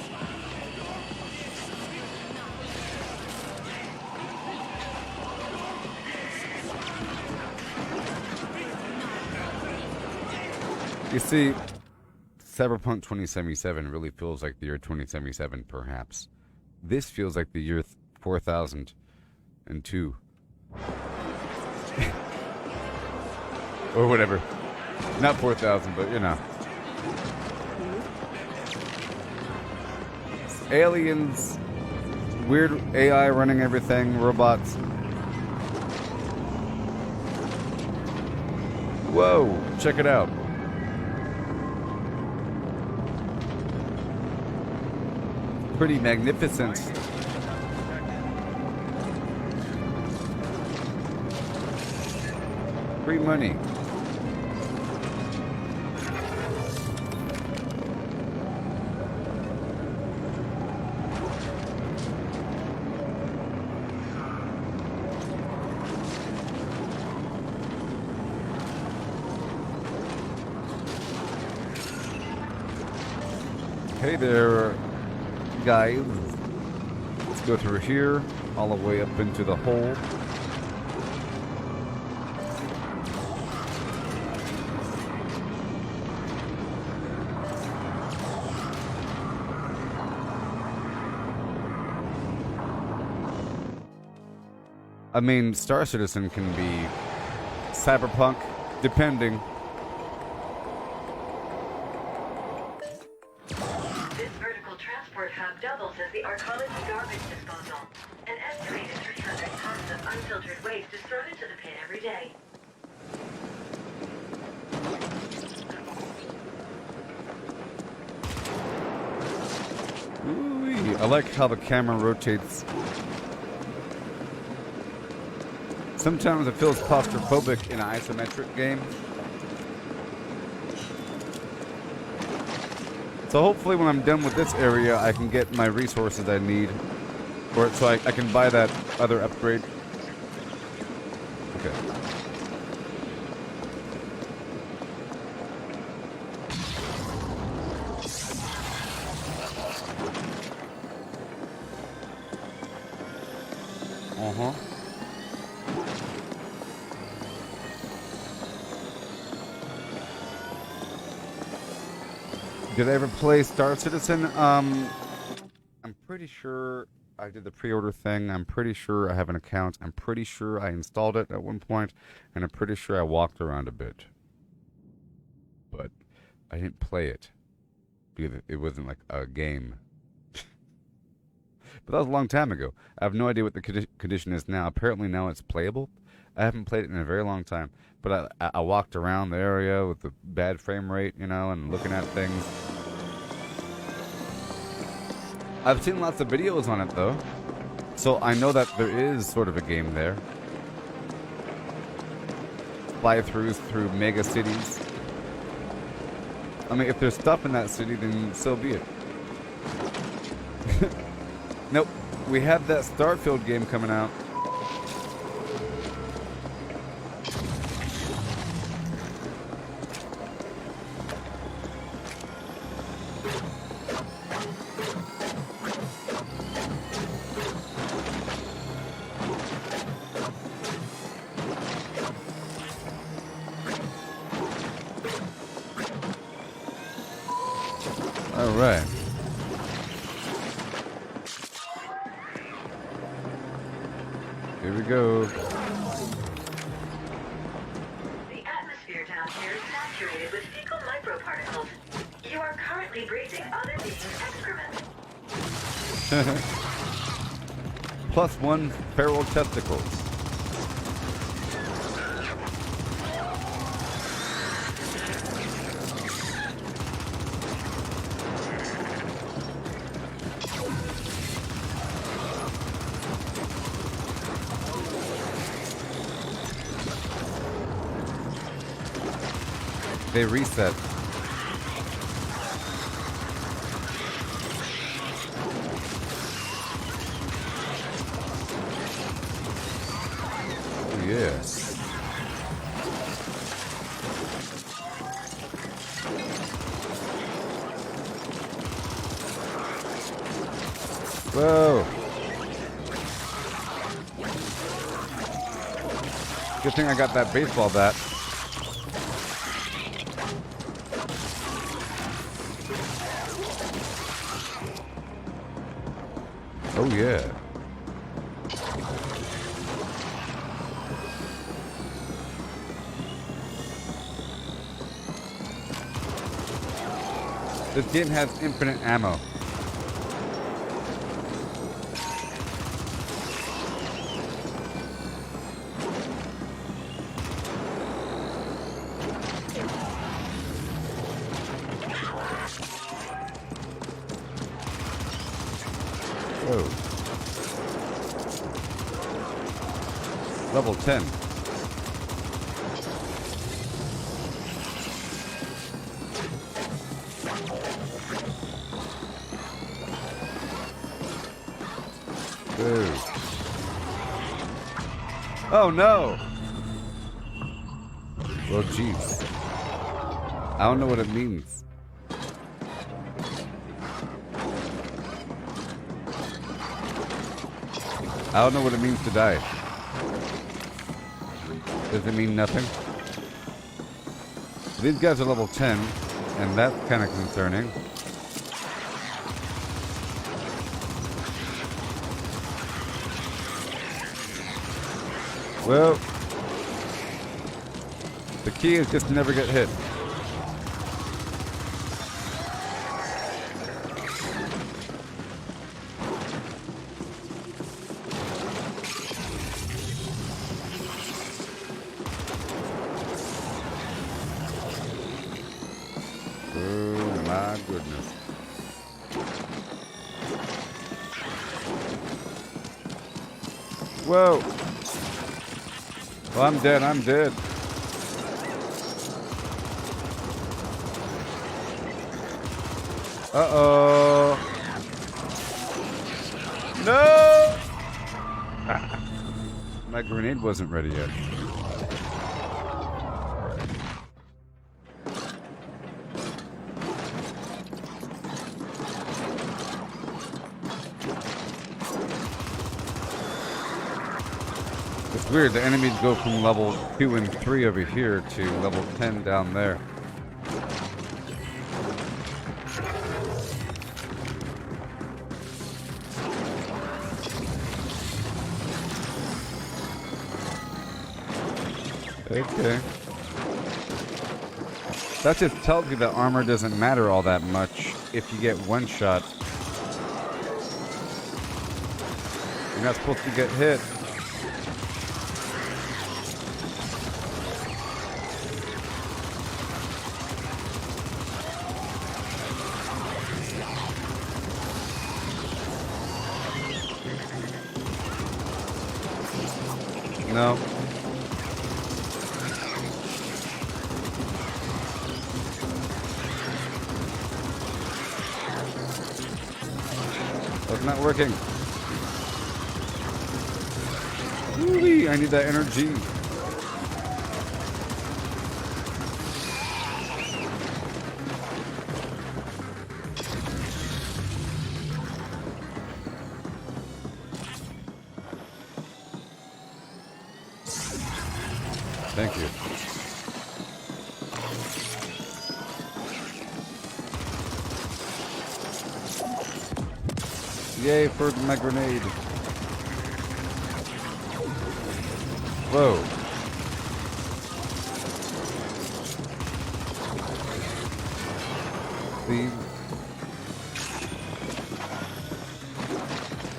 You see, Cyberpunk 2077 really feels like the year 2077, perhaps. This feels like the year 4002. Or whatever. Not 4,000, but you know. Aliens, weird AI running everything, robots. Whoa, check it out. Pretty magnificent. Free money. Hey there, guys. Let's go through here, all the way up into the hole. I mean, Star Citizen can be cyberpunk, depending. This vertical transport hub doubles as the arcology garbage disposal. An estimated 300 tons of unfiltered waste is thrown into the pit every day. Ooh-wee. I like how the camera rotates. Sometimes it feels claustrophobic in an isometric game. So hopefully when I'm done with this area, I can get my resources I need. Or so I can buy that other upgrade. Okay. Uh-huh. Did I ever play Star Citizen? I'm pretty sure I did the pre-order thing. I'm pretty sure I have an account. I'm pretty sure I installed it at one point, and I'm pretty sure I walked around a bit. But I didn't play it because it wasn't like a game. But that was a long time ago. I have no idea what the condition is now. Apparently now it's playable. I haven't played it in a very long time. But I walked around the area with the bad frame rate, you know, and looking at things. I've seen lots of videos on it, though. So I know that there is sort of a game there. Fly-throughs through mega cities. I mean, if there's stuff in that city, then so be it. Nope. We have that Starfield game coming out. All right. Here we go. The atmosphere down here is saturated with fecal microparticles. You are currently breathing other beings' excrement. +1 feral testicles. They reset. Oh, yes. Whoa. Good thing I got that baseball bat. Oh, yeah. This game has infinite ammo. Whoa. Level 10. Whoa. Oh no! Well, jeez. I don't know what it means. I don't know what it means to die. Does it mean nothing? These guys are level 10, and that's kind of concerning. Well, the key is just never get hit. Oh my goodness. Whoa. Well, I'm dead. I'm dead. Uh-oh. No! My grenade wasn't ready yet. It's weird, the enemies go from level 2 and 3 over here to level 10 down there. Okay. That just tells you that armor doesn't matter all that much if you get one shot. You're not supposed to get hit. No. That's not working. Woo-wee, I need that energy. Thank you. Yay for my grenade. Whoa. The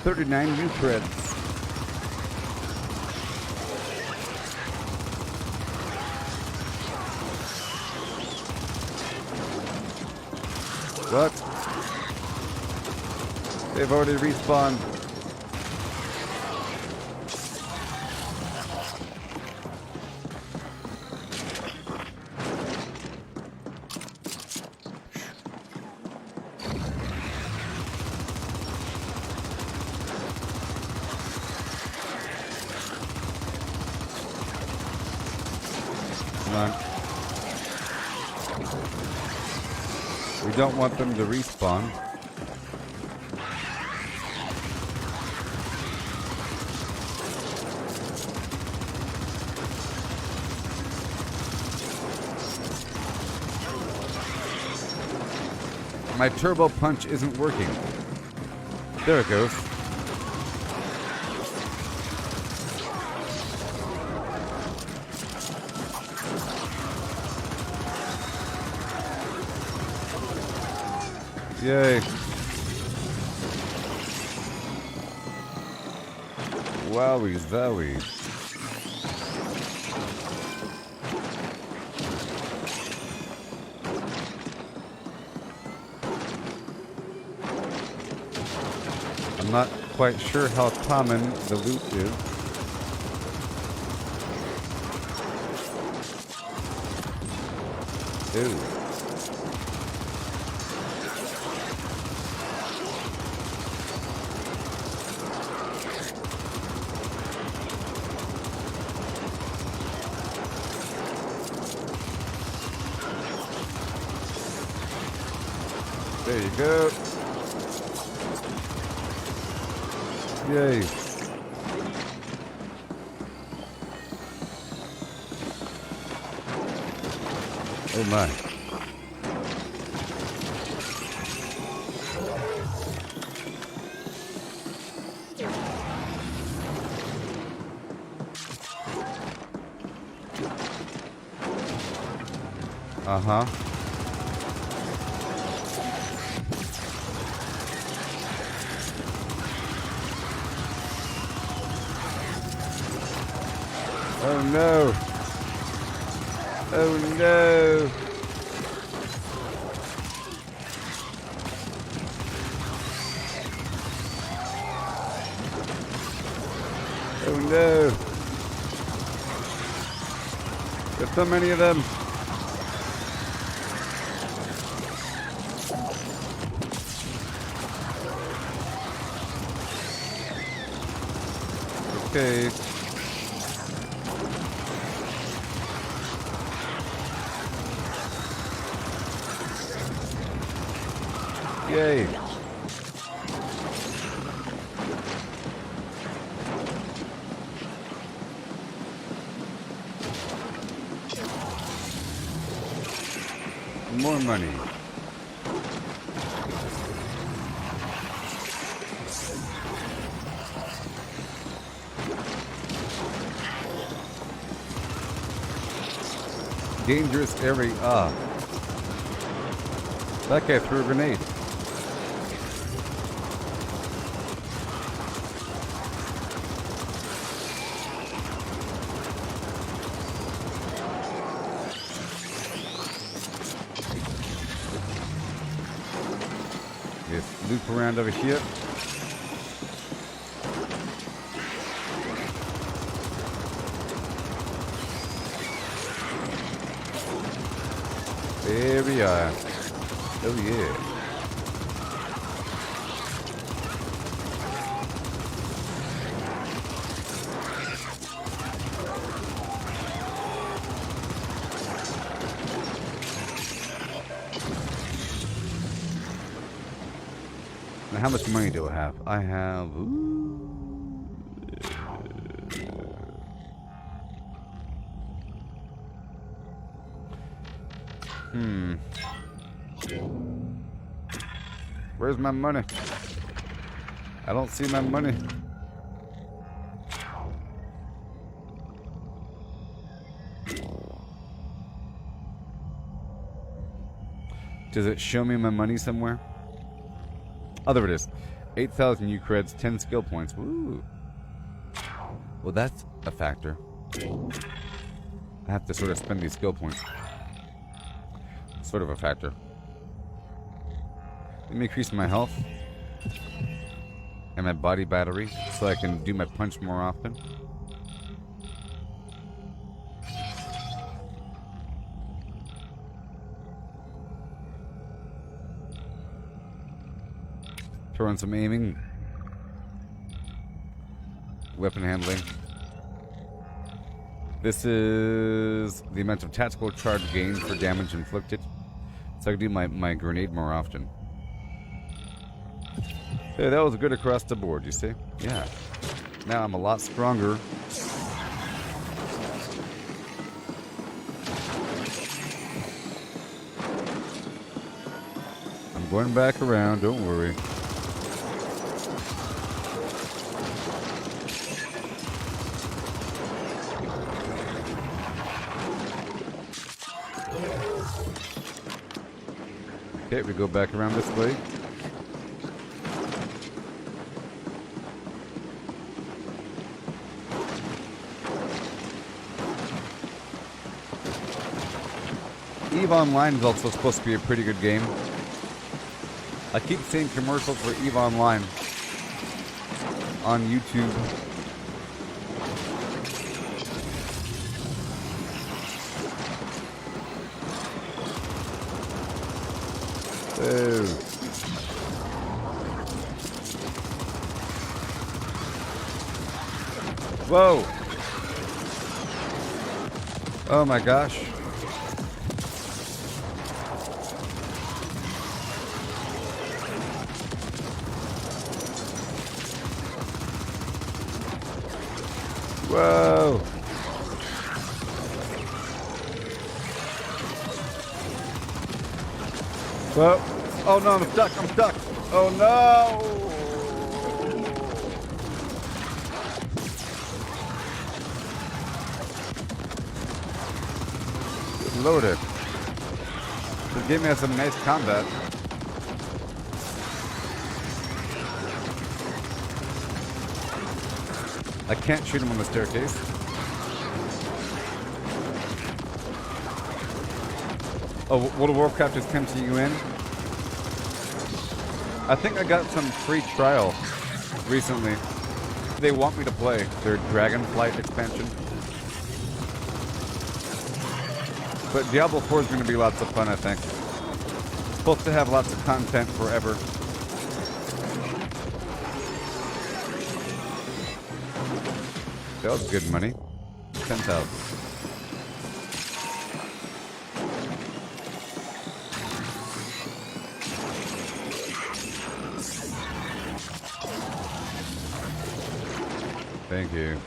39 new threads. What? They've already respawned. Come on. We don't want them to respawn. My turbo punch isn't working. There it goes. Yay. Wowie zowie. I'm not quite sure how common the loot is. Ew. There you go. Yay. Oh my. Uh-huh. Oh no! Oh no! Oh no! There's so many of them! Okay. Yay. More money. Dangerous area. Ah. That guy threw a grenade. Just loop around over here. There we are. Oh yeah. Now how much money do I have? I have... Where's my money? I don't see my money. Does it show me my money somewhere? Oh, there it is. 8,000 U-creds, 10 skill points. Woo. Well, that's a factor. I have to sort of spend these skill points. Sort of a factor. Let me increase my health and my body battery so I can do my punch more often. Throw in some aiming. Weapon handling. This is the amount of tactical charge gained for damage inflicted. So I can do my grenade more often. Hey, that was good across the board, you see? Yeah. Now I'm a lot stronger. I'm going back around, don't worry. Okay, we go back around this way. EVE Online is also supposed to be a pretty good game. I keep seeing commercials for EVE Online on YouTube. Oh. Whoa. Oh my gosh. Whoa. Whoa. Oh no, I'm stuck, I'm stuck. Oh no. Good loaded. This game has some nice combat. I can't shoot him on the staircase. Oh, World of Warcraft is tempting you in? I think I got some free trial recently. They want me to play their Dragonflight expansion. But Diablo 4 is going to be lots of fun, I think. It's supposed to have lots of content forever. That was good money. 10,000. Thank you.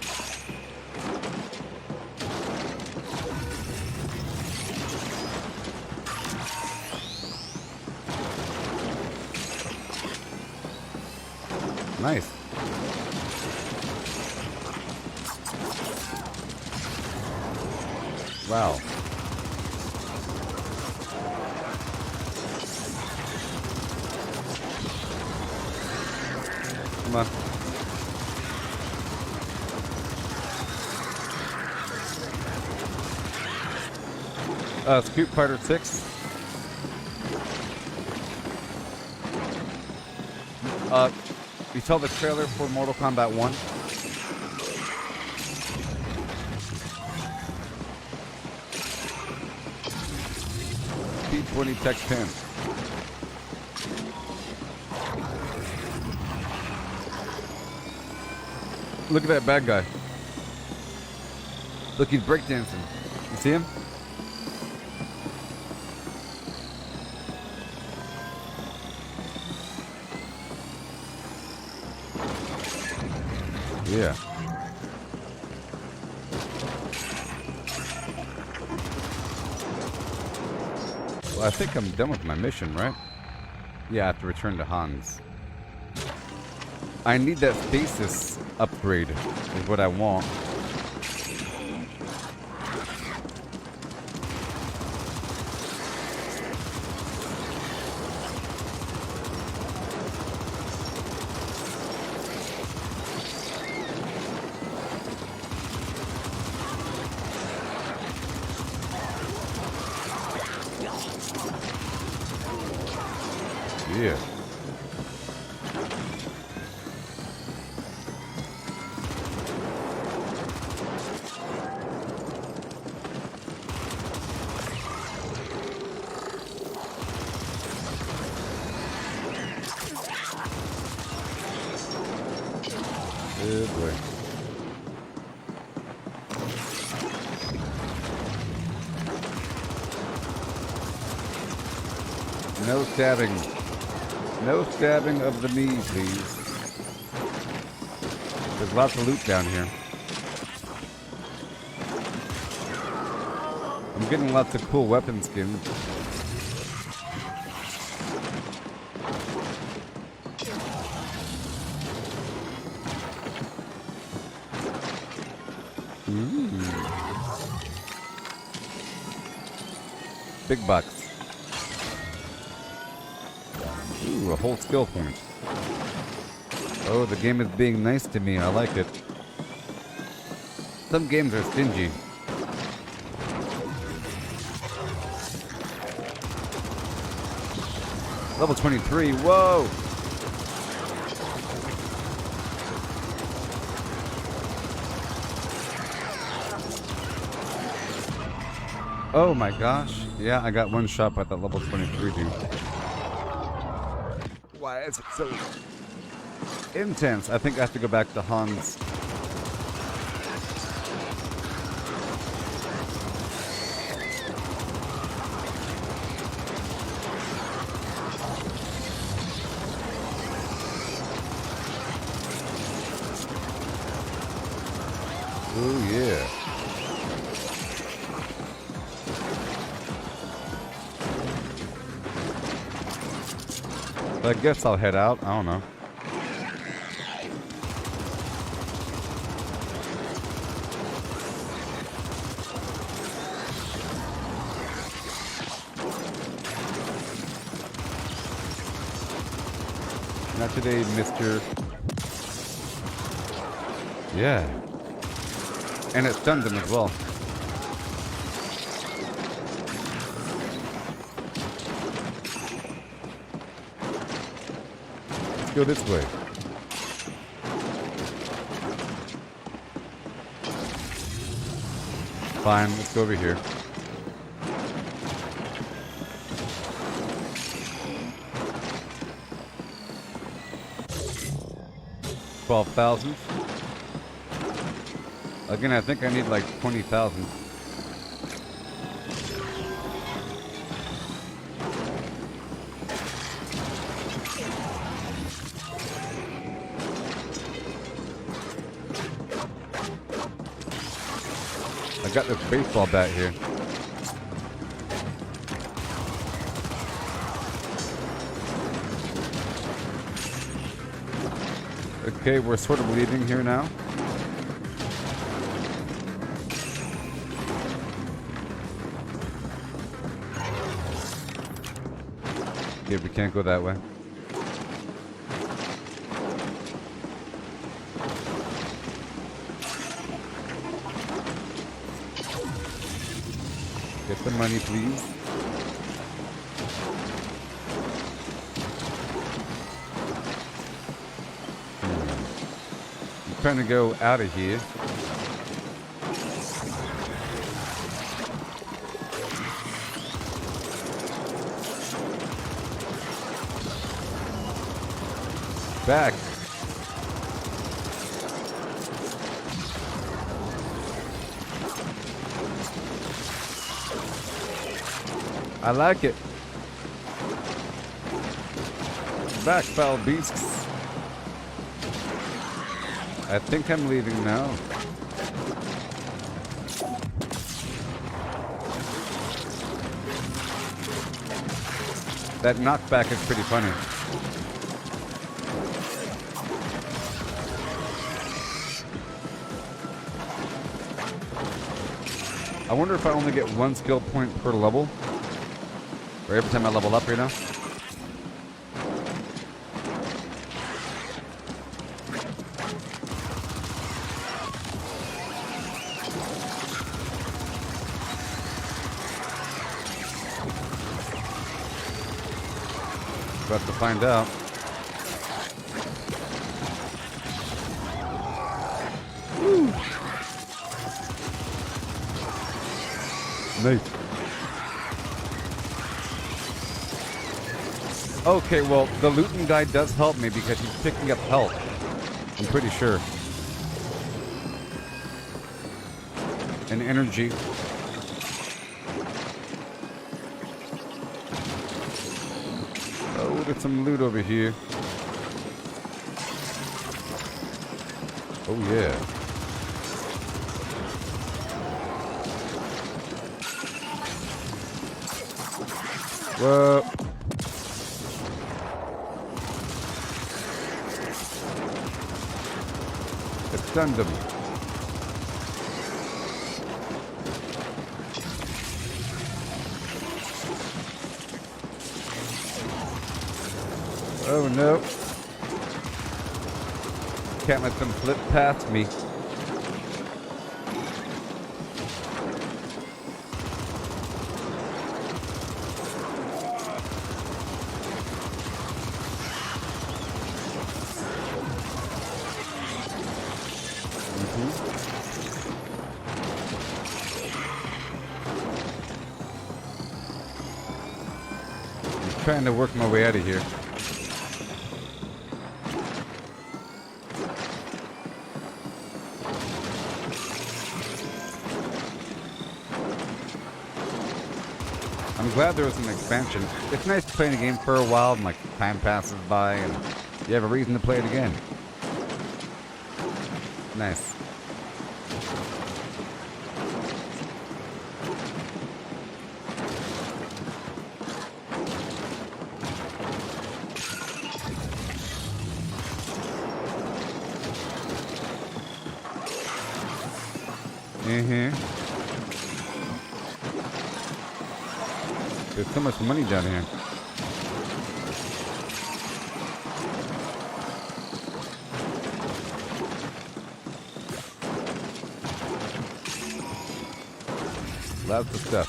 Nice. Wow. Come on. Scoop Fighter 6. You saw the trailer for Mortal Kombat 1? P20 Tech 10. Look at that bad guy. Look, he's breakdancing. You see him? Yeah. Well, I think I'm done with my mission, right? Yeah, I have to return to Hans. I need that stasis upgrade, is what I want. Yeah. Good boy. No stabbing. No stabbing of the knee, please. There's lots of loot down here. I'm getting lots of cool weapon skins. Big bucks. Ooh, a whole skill point. Oh, the game is being nice to me. I like it. Some games are stingy. Level 23. Whoa! Oh my gosh. Yeah, I got one shot at that level 23 dude. Why is it so intense? I think I have to go back to Hans. Oh yeah. I guess I'll head out. I don't know. Not today, Mr. Yeah. And it stuns him as well. Let's go this way. Fine, let's go over here. $12,000. Again, I think I need like 20,000. I got this baseball bat here. Okay, we're sort of leaving here now. Okay, we can't go that way. Get the money, please. I'm trying to go out of here. Back. I like it. Back, foul beasts. I think I'm leaving now. That knockback is pretty funny. I wonder if I only get one skill point per level. Or every time I level up, you know? About to find out. Woo. Nice. Okay, well, the looting guy does help me because he's picking up health. I'm pretty sure. And energy. Oh, there's some loot over here. Oh, yeah. Whoa. It stunned him. Oh no. Can't let them flip past me. I'm trying to work my way out of here. I'm glad there was an expansion. It's nice playing a game for a while and like time passes by and you have a reason to play it again. Nice. There's so much money down here. Lots of stuff.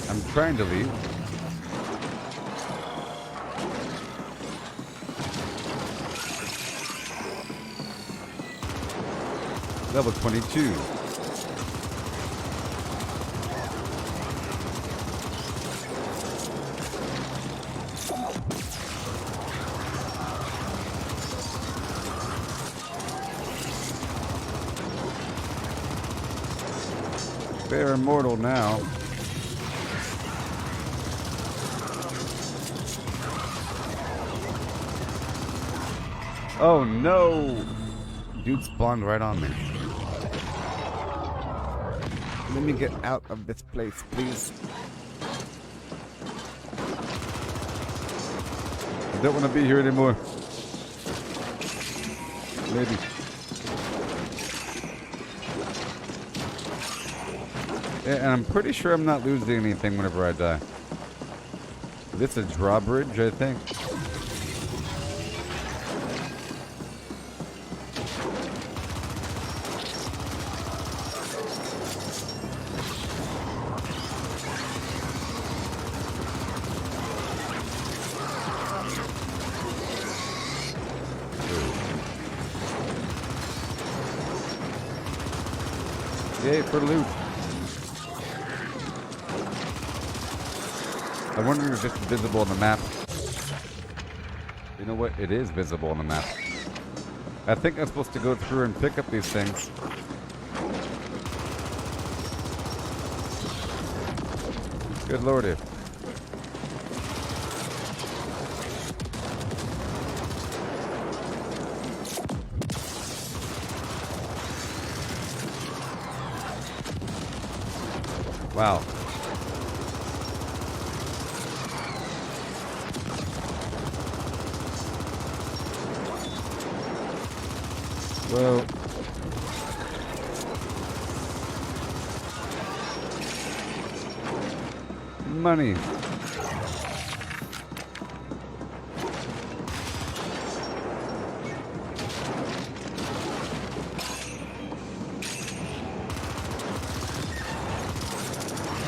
I'm trying to leave. Level 22. Fair immortal now. Oh no! Dude spawned right on me. Let me get out of this place, please. I don't want to be here anymore. Maybe. Yeah, and I'm pretty sure I'm not losing anything whenever I die. This is a drawbridge, I think. Yay for loot. I wonder if it's visible on the map. You know what? It is visible on the map. I think I'm supposed to go through and pick up these things. Good lordy. Wow. Whoa. Money.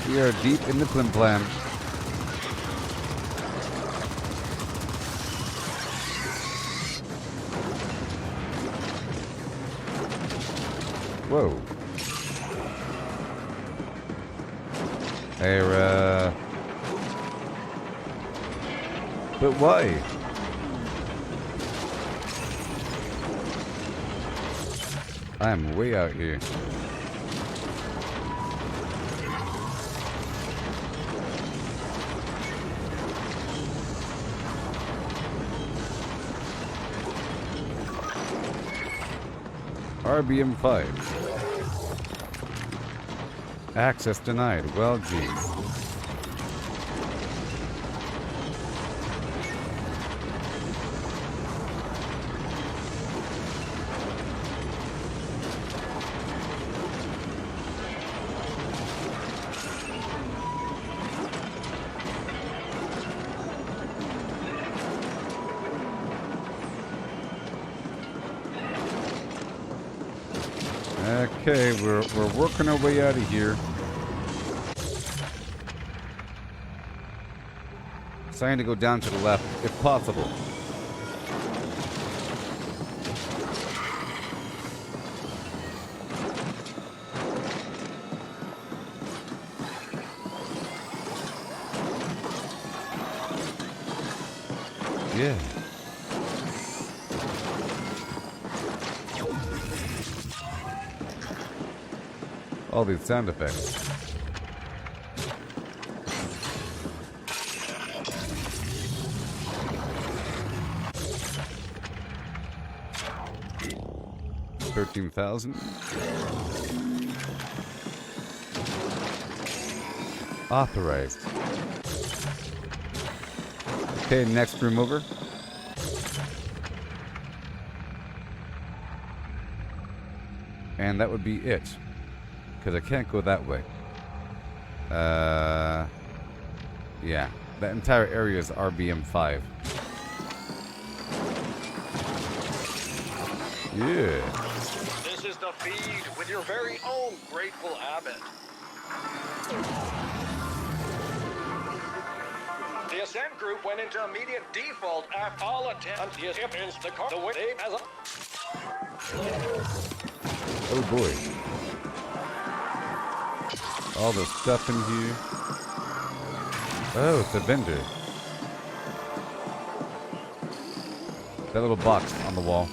We are deep in the Flimflams. Whoa. Hey, but why? I am way out here. RBM5. Access denied. Well, geez. Okay, we're working our way out of here. Trying to go down to the left, if possible. Yeah. All these sound effects. $13,000. Authorized. Okay, next room over. And that would be it. Because I can't go that way. Yeah. That entire area is RBM5. Yeah. This is the feed with your very own grateful abbot. The Ascent group went into immediate default after all attempts. The wave has a... Oh boy. All the stuff in here. Oh, it's a vendor. That little box on the wall.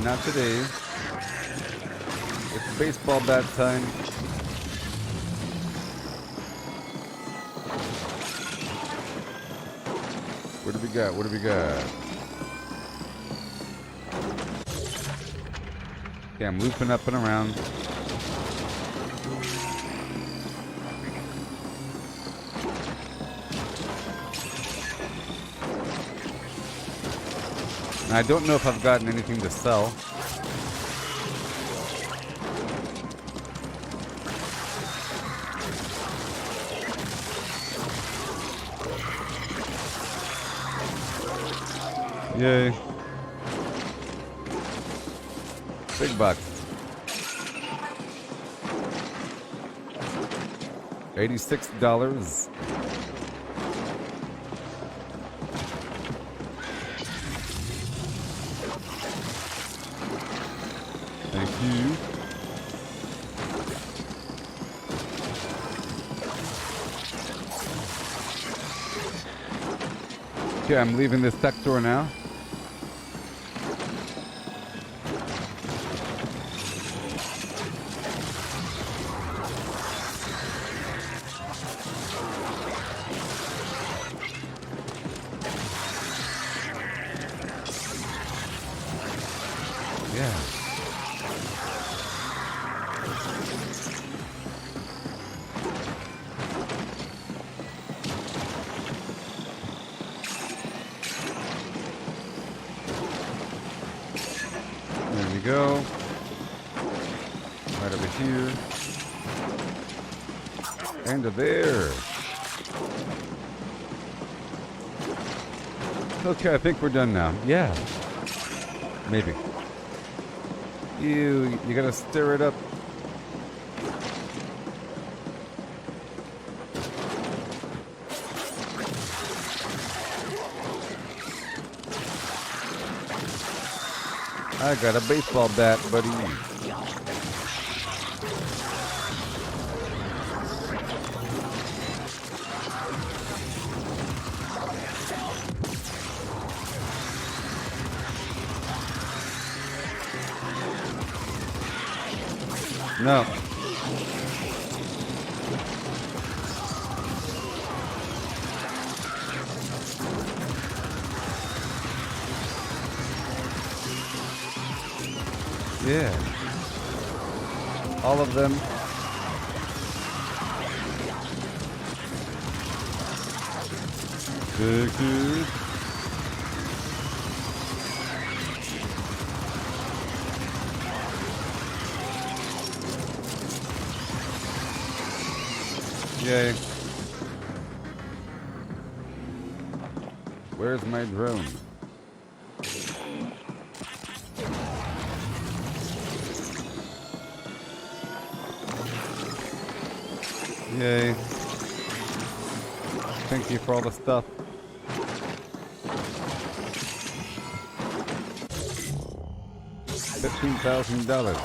Not today. It's baseball bat time. What do we got? What do we got? Okay, I'm looping up and around. And I don't know if I've gotten anything to sell. Yay. Big bucks. $86. Thank you. Okay, I'm leaving this sector now. Yeah. There we go. Right over here. And there. Okay, I think we're done now. Yeah. Maybe. You gotta stir it up. I got a baseball bat, buddy. No. Yeah. All of them. Good. Yay. Where's my drone? Yay. Thank you for all the stuff. $15,000.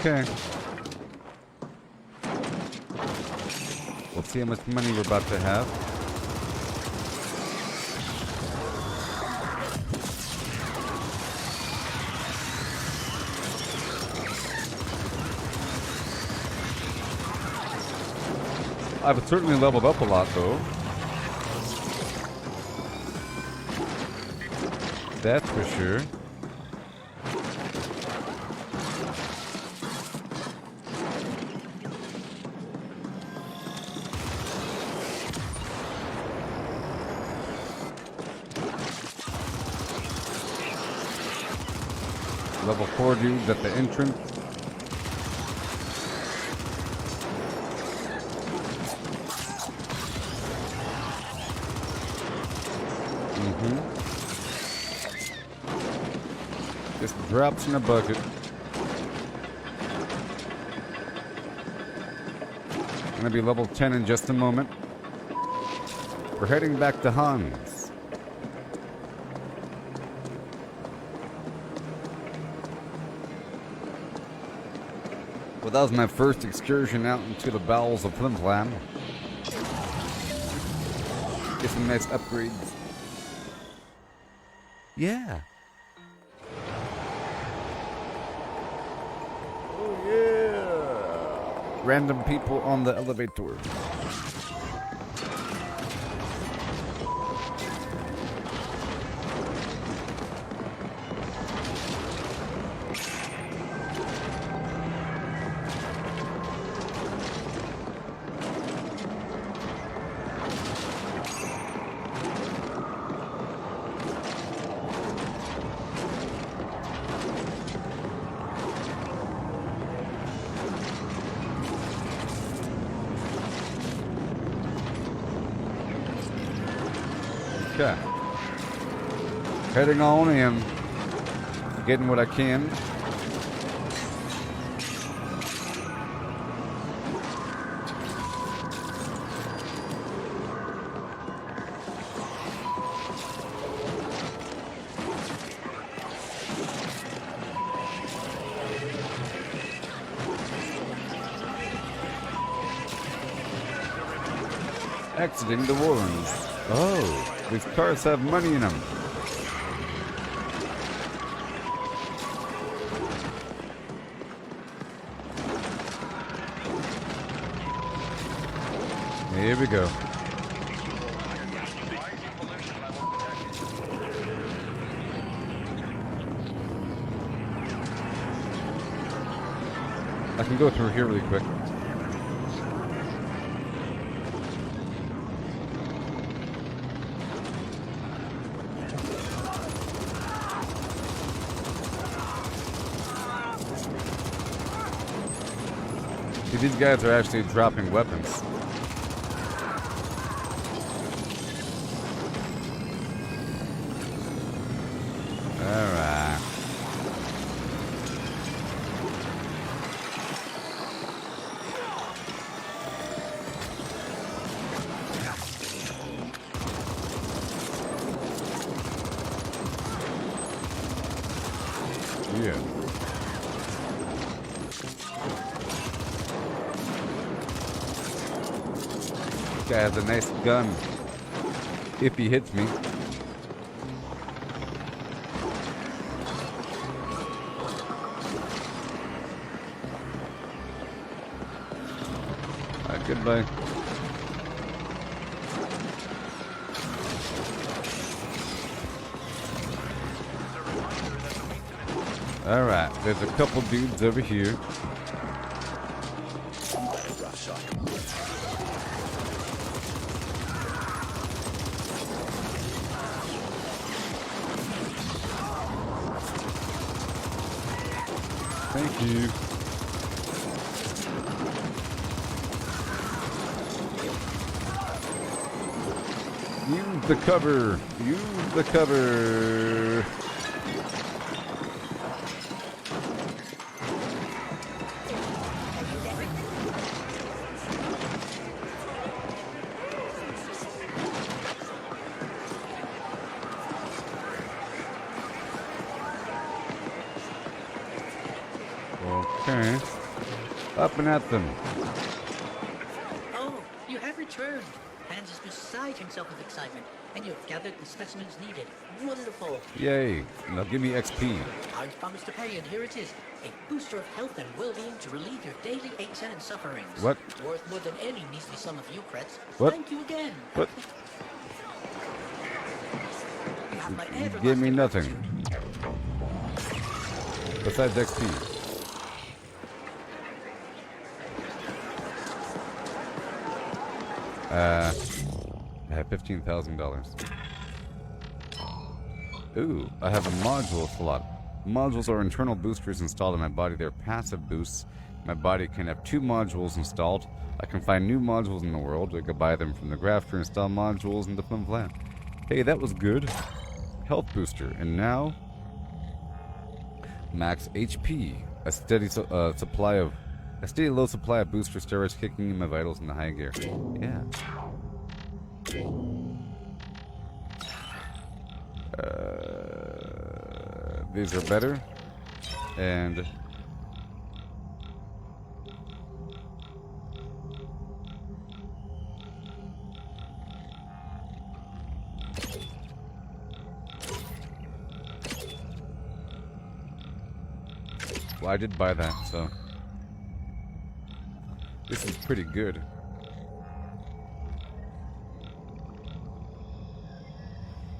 Okay. We'll see how much money we're about to have. I've certainly leveled up a lot, though. That's for sure. Level 4 dudes at the entrance. Just drops in a bucket. Gonna be level 10 in just a moment. We're heading back to Hans. Well, that was my first excursion out into the bowels of Flimflam. Get some nice upgrades. Yeah. Oh yeah. Random people on the elevator. Okay. Heading on in. Getting what I can. Exiting the Warrens. Oh, these cars have money in them. Here we go. I can go through here really quick. See, these guys are actually dropping weapons. Alright. Yeah. Guy has a nice gun. If he hits me. Goodbye. Alright, there's a couple dudes over here. Thank you. Use the cover. Use the cover. Okay. Up and at them. Oh, you have returned. Hans is beside himself with excitement, and you've gathered the specimens needed. Wonderful. Yay. Now give me XP. I promised to pay, and here it is. A booster of health and well-being to relieve your daily aches and sufferings. What? Worth more than any measly sum of Eucrets. What? Thank you again. What? You have my Give me everlasting nothing. Besides XP. I have $15,000. Ooh, I have a module slot. Modules are internal boosters installed in my body. They're passive boosts. My body can have 2 modules installed. I can find new modules in the world. I could buy them from the graph to install modules into Flimflam. Hey, that was good. Health booster. And now, max HP. A steady supply of... A steady low supply of booster steroids kicking in my vitals in the high gear. Yeah. These are better. And... Well, I did buy that, so... This is pretty good.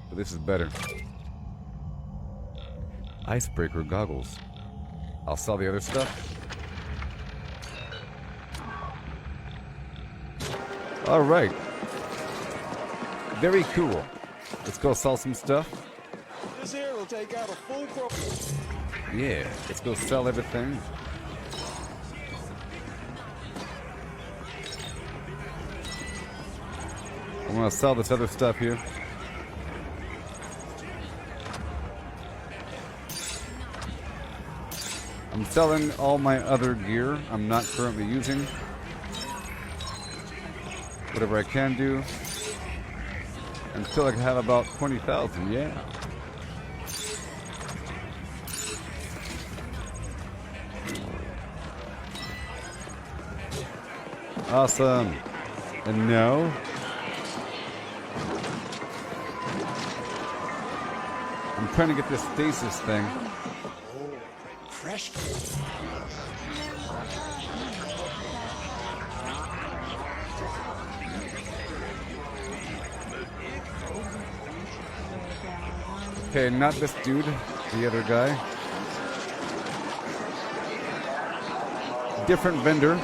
But this is better. Icebreaker goggles. I'll sell the other stuff. Alright. Very cool. Let's go sell some stuff. This here will take out a full crop. Yeah, let's go sell everything. I'm gonna sell this other stuff here. I'm selling all my other gear I'm not currently using. Whatever I can do. Until I can have about 20,000, yeah. Awesome. And no. I'm trying to get this stasis thing. Fresh. Okay, not this dude, the other guy. Different vendor.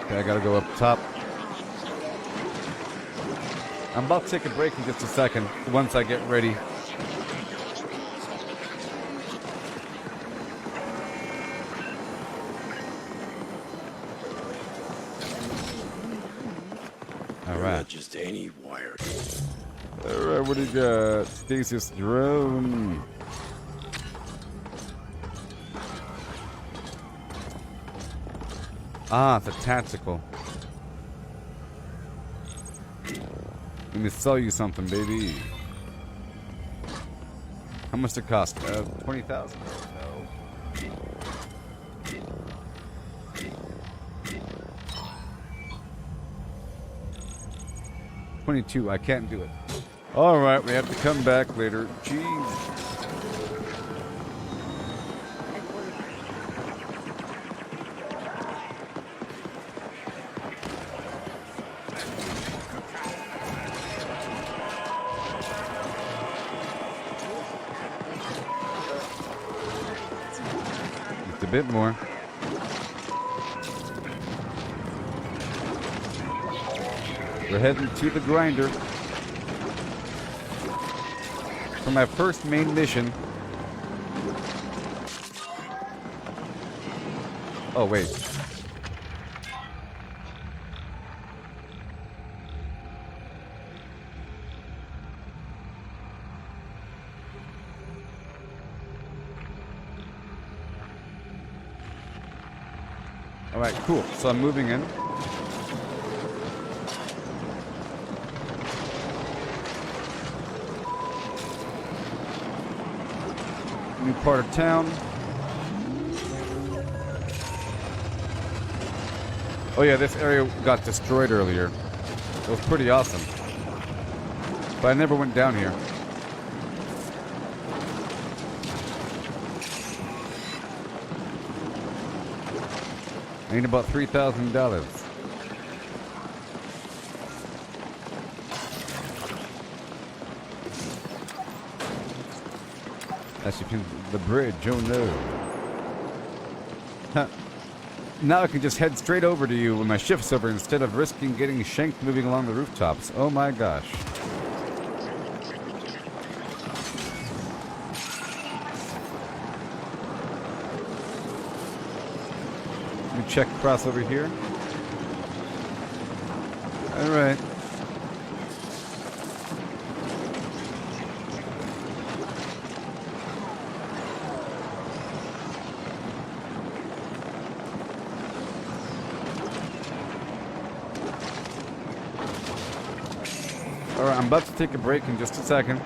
Okay, I gotta go up top. I'm about to take a break in just a second, once I get ready. Alright. Just any wire. Alright, what do you got? Stasis drone. Ah, it's a tactical. Let me sell you something, baby. How much it cost? 20,000? No. 22. I can't do it. Alright, we have to come back later. Jeez. Just a bit more. We're heading to the grinder for my first main mission. Oh, wait. All right, cool. So I'm moving in. New part of town. Oh yeah, this area got destroyed earlier. It was pretty awesome. But I never went down here. I need about $3,000. That's the bridge, oh no. Huh. Now I can just head straight over to you when my shift's over instead of risking getting shanked moving along the rooftops. Oh my gosh. Let me check across over here. Alright. Alright, I'm about to take a break in just a second.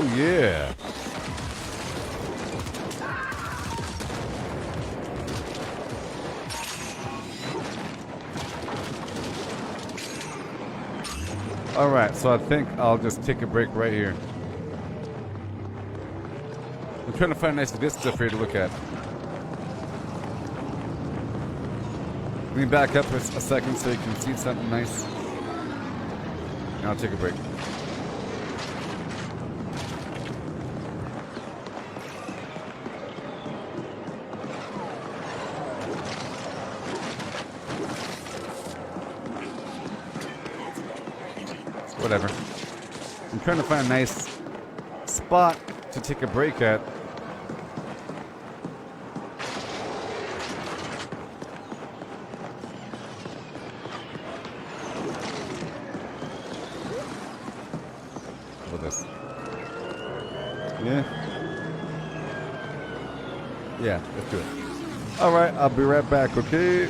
Oh yeah. Alright, so I think I'll just take a break right here. I'm trying to find a nice vista for you to look at. Let me back up for a second so you can see something nice. And I'll take a break. Whatever. I'm trying to find a nice spot to take a break at. With this. Yeah. Yeah, let's do it. Alright, I'll be right back, okay?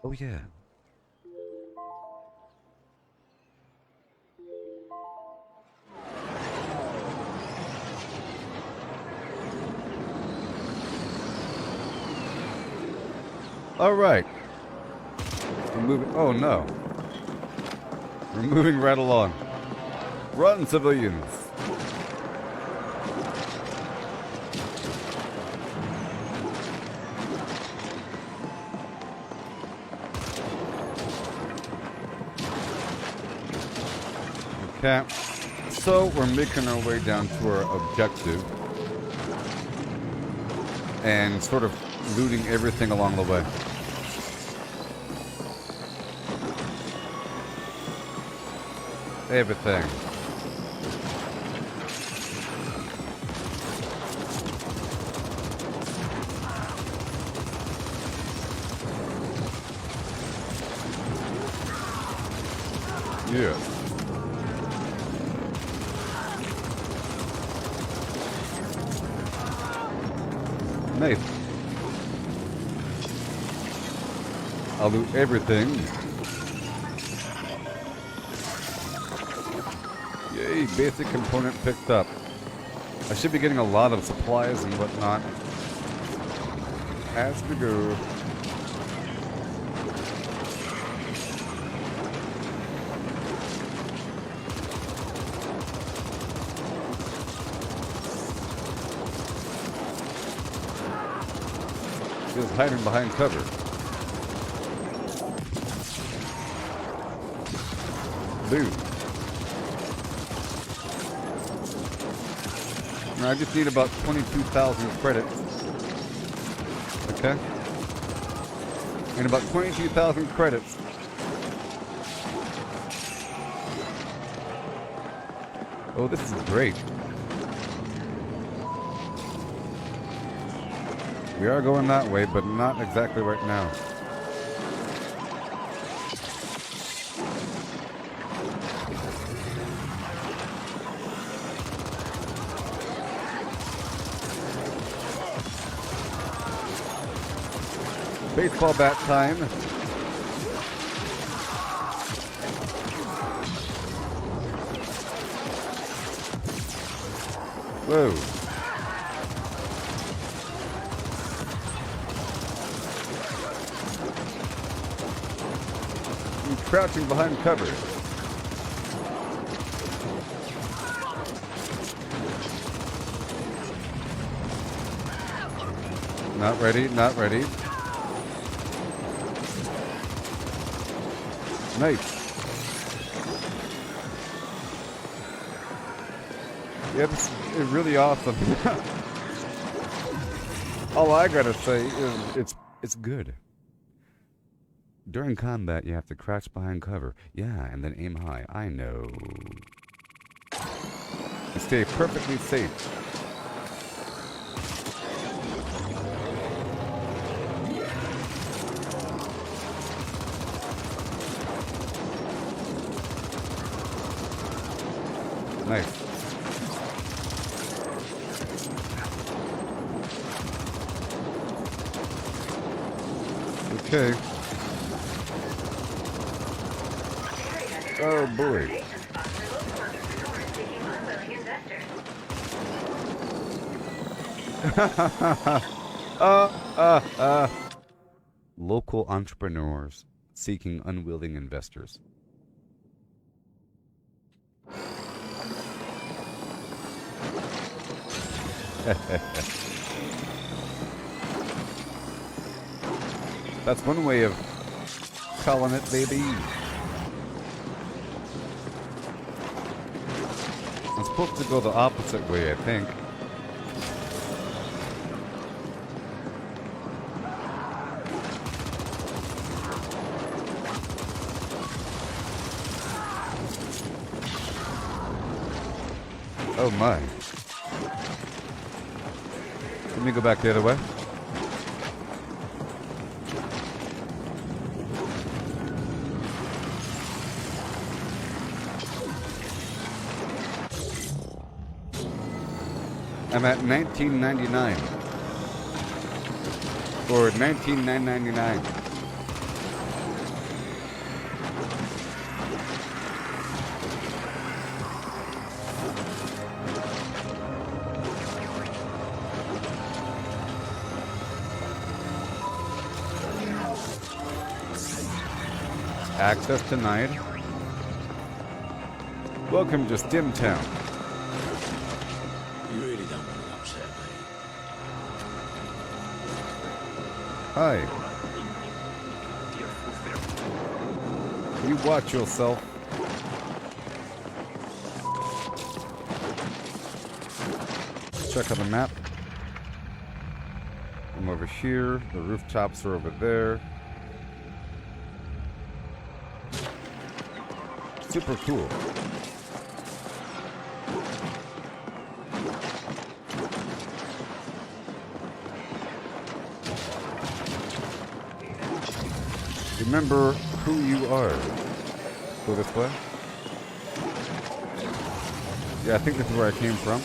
Oh yeah. All right. We're moving. Oh no. We're moving right along. Run, civilians. Okay. So we're making our way down to our objective and sort of looting everything along the way. Everything. Yeah. Nice. I'll loot everything. Yay, basic component picked up. I should be getting a lot of supplies and whatnot as we go. Just hiding behind cover. Boom. I just need about 22,000 credits. Okay? And about 22,000 credits. Oh, this is great. We are going that way, but not exactly right now. Baseball bat time. Whoa. I'm crouching behind cover. Not ready, not ready. Nice. Yeah, this is really awesome. All I gotta say is it's good. During combat, you have to crouch behind cover. Yeah, and then aim high. I know. And stay perfectly safe. Nice. Okay. Oh boy. Local entrepreneurs seeking unwilling investors. That's one way of calling it, baby. I'm supposed to go the opposite way, I think. Oh my. Let me go back the other way. I'm at 1999. Or 19,999. Access denied. Welcome to Stimtown. You really don't want to upset me. Hi. You watch yourself. Check out the map. I'm over here. The rooftops are over there. Super cool. Remember who you are. Go this way. Yeah, I think this is where I came from.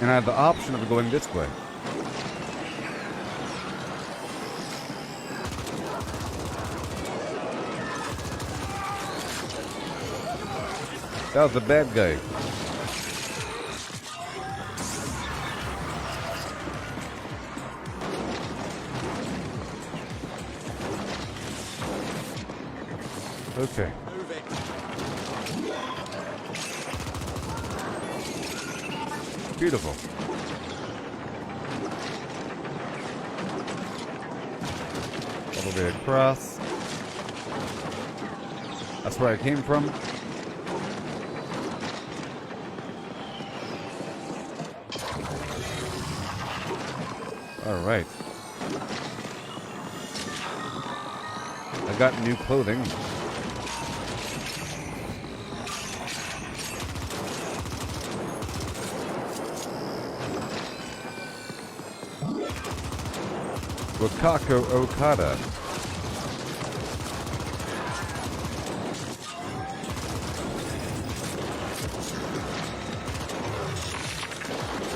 And I have the option of going this way. That was the bad guy. Okay. Beautiful. All the way across. That's where I came from. All right. I got new clothing. Wakako Okada.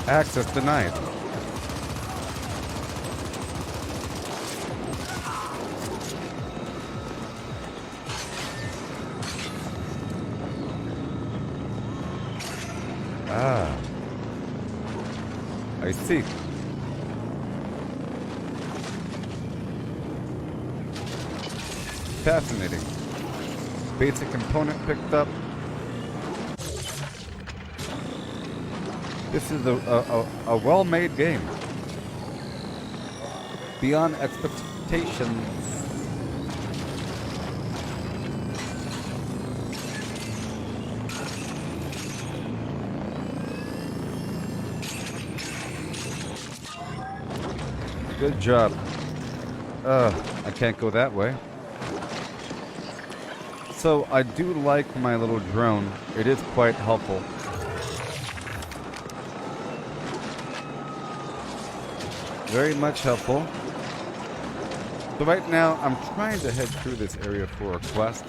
Access denied. Ah. I see. Fascinating. Basic component picked up. This is a well-made game. Beyond expectations. Good job. I can't go that way. So I do like my little drone. It is quite helpful. Very much helpful. So right now I'm trying to head through this area for a quest.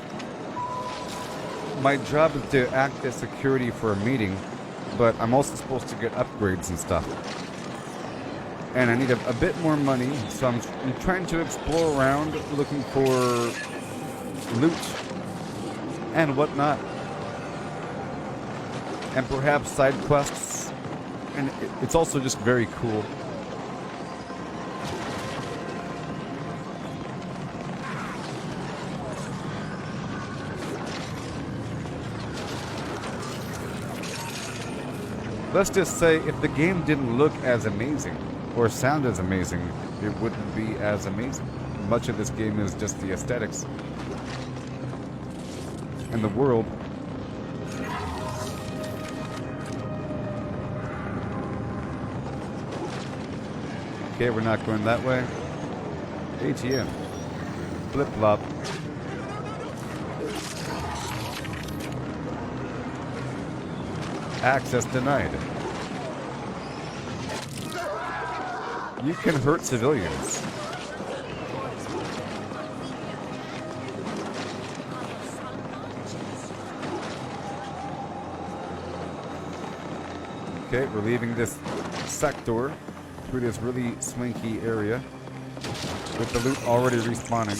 My job is to act as security for a meeting, but I'm also supposed to get upgrades and stuff. And I need a bit more money, so I'm trying to explore around looking for loot and whatnot, and perhaps side quests, and it's also just very cool. Let's just say if the game didn't look as amazing or sound as amazing, it wouldn't be as amazing. Much of this game is just the aesthetics and the world. Okay, we're not going that way. ATM. Flip-flop. Access denied. You can hurt civilians. Okay, we're leaving this sector through this really swanky area with the loot already respawning.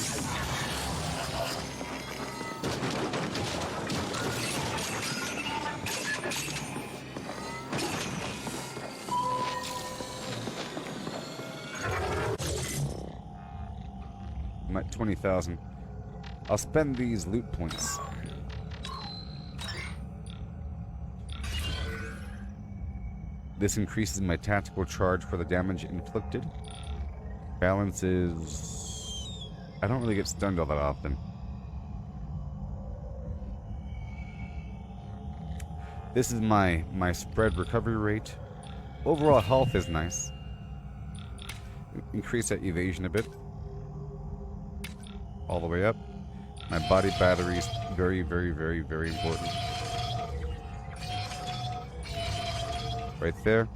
I'm at 20,000. I'll spend these loot points. This increases my tactical charge for the damage inflicted. Balance is... I don't really get stunned all that often. This is my spread recovery rate. Overall health is nice. Increase that evasion a bit. All the way up. My body battery is very, very, very, very important. Right there.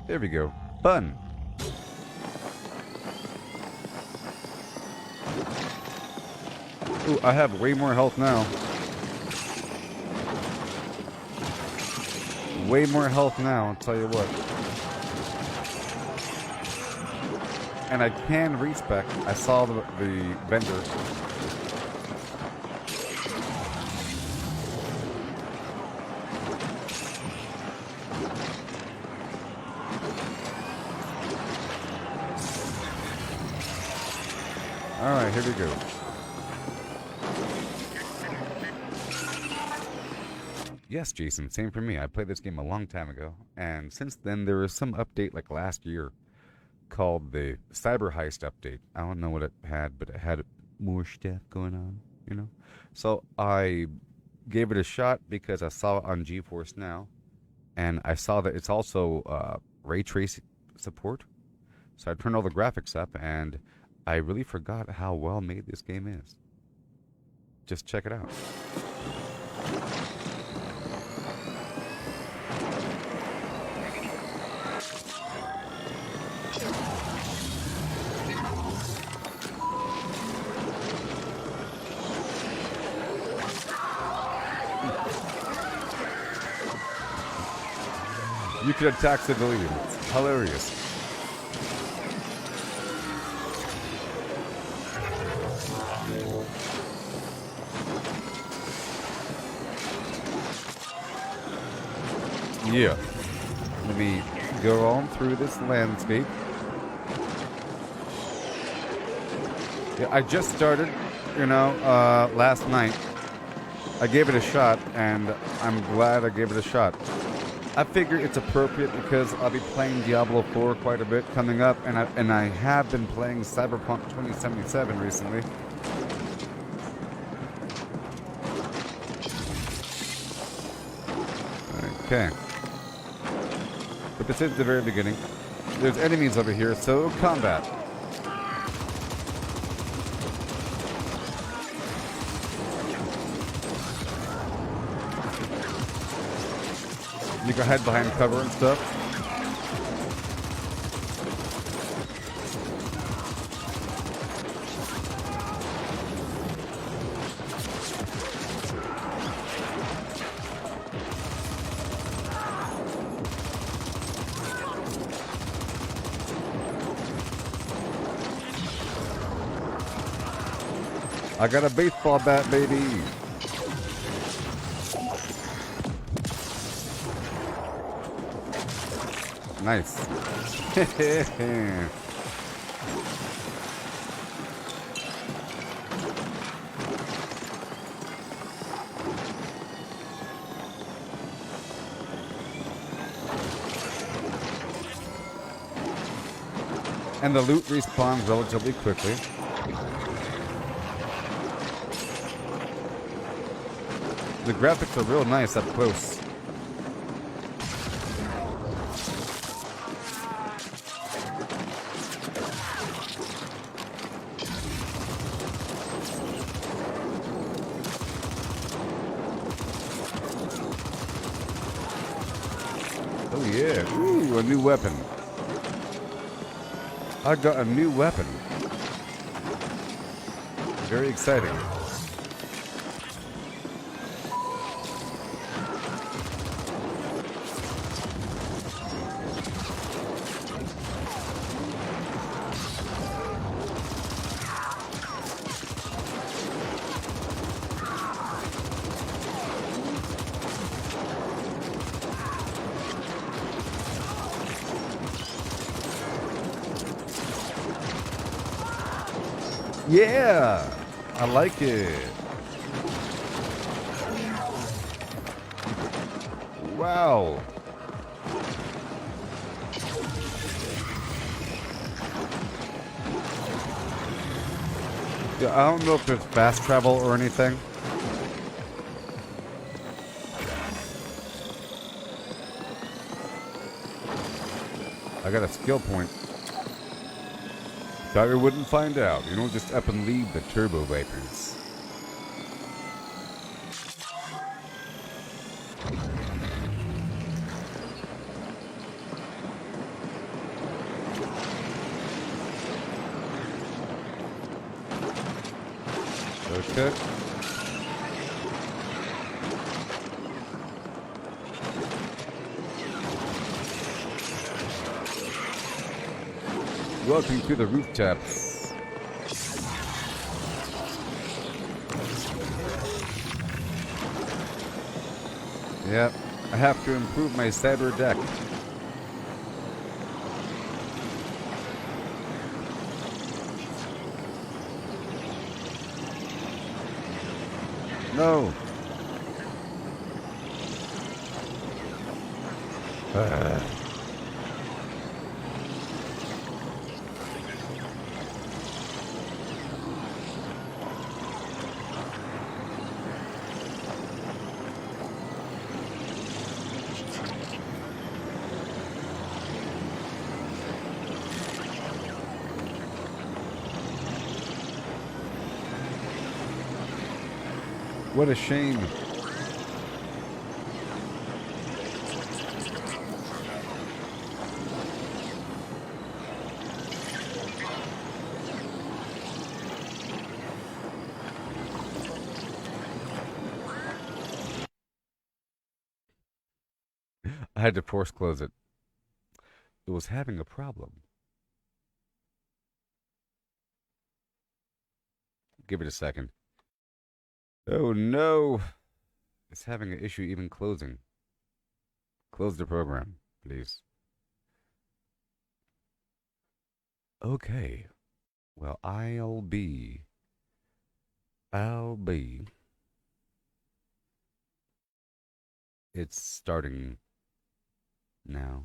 There we go. Fun. Ooh, I have way more health now. Way more health now, I'll tell you what. And I can respec. I saw the vendor. Alright, here we go. Yes, Jason, same for me. I played this game a long time ago, and since then there was some update like last year called the Cyber Heist update. I don't know what it had, but it had more stuff going on, you know? So I gave it a shot because I saw it on GeForce Now, and I saw that it's also ray tracing support. So I turned all the graphics up, and I really forgot how well made this game is. Just check it out. You could attack civilians. It's hilarious. Yeah. Let me go on through this landscape. Yeah, I just started, you know, last night. I gave it a shot, and I'm glad I gave it a shot. I figure it's appropriate because I'll be playing Diablo 4 quite a bit coming up, and I have been playing Cyberpunk 2077 recently. Okay. But this is the very beginning. There's enemies over here, so combat. You can hide behind cover and stuff. I got a baseball bat, baby. Nice. And the loot respawns relatively quickly. The graphics are real nice up close. Oh yeah, ooh, a new weapon. I got a new weapon. Very exciting. Yeah! I like it. Wow. Yeah, I don't know if there's fast travel or anything. I got a skill point. Thought you wouldn't find out. You don't just up and leave the Turbo Vipers. Okay. Welcome to the rooftops. Yep, I have to improve my cyber deck. No. What a shame. I had to force close it. It was having a problem. Give it a second. Oh no. It's having an issue even closing. Close the program, please. Okay. Well, I'll be. It's starting now.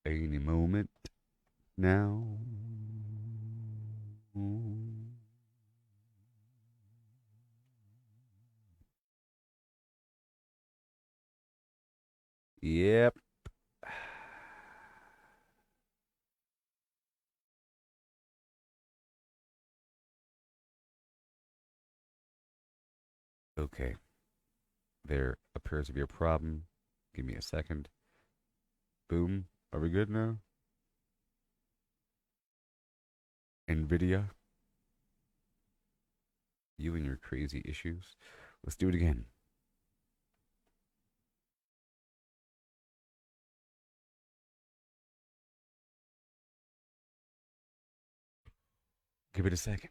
Any moment now. Yep. Okay. There appears to be a problem. Give me a second. Boom. Are we good now? NVIDIA? You and your crazy issues. Let's do it again. Give it a second.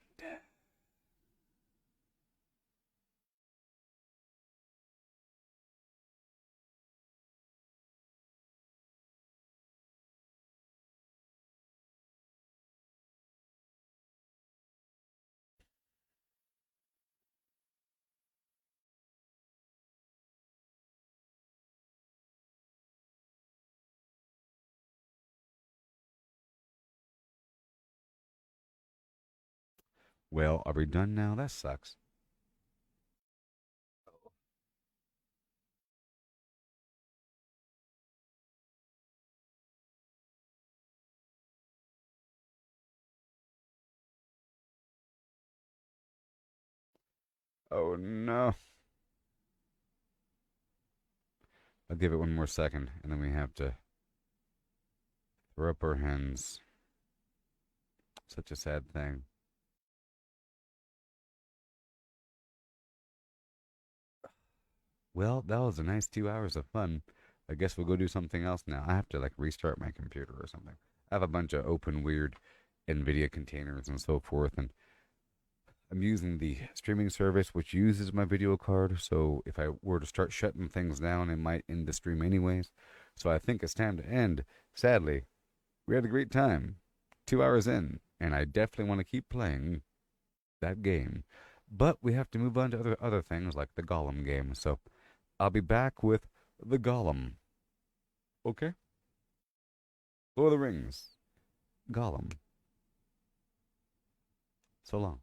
Well, are we done now? That sucks. Oh no. I'll give it one more second, and then we have to throw up our hands. Such a sad thing. Well, that was a nice 2 hours of fun. I guess we'll go do something else now. I have to like restart my computer or something. I have a bunch of open weird NVIDIA containers and so forth, and I'm using the streaming service which uses my video card, so if I were to start shutting things down, it might end the stream anyways. So I think it's time to end. Sadly, we had a great time. 2 hours in, and I definitely want to keep playing that game. But we have to move on to other things like the Golem game. So I'll be back with the Golem. Okay? Lord of the Rings. Golem. So long.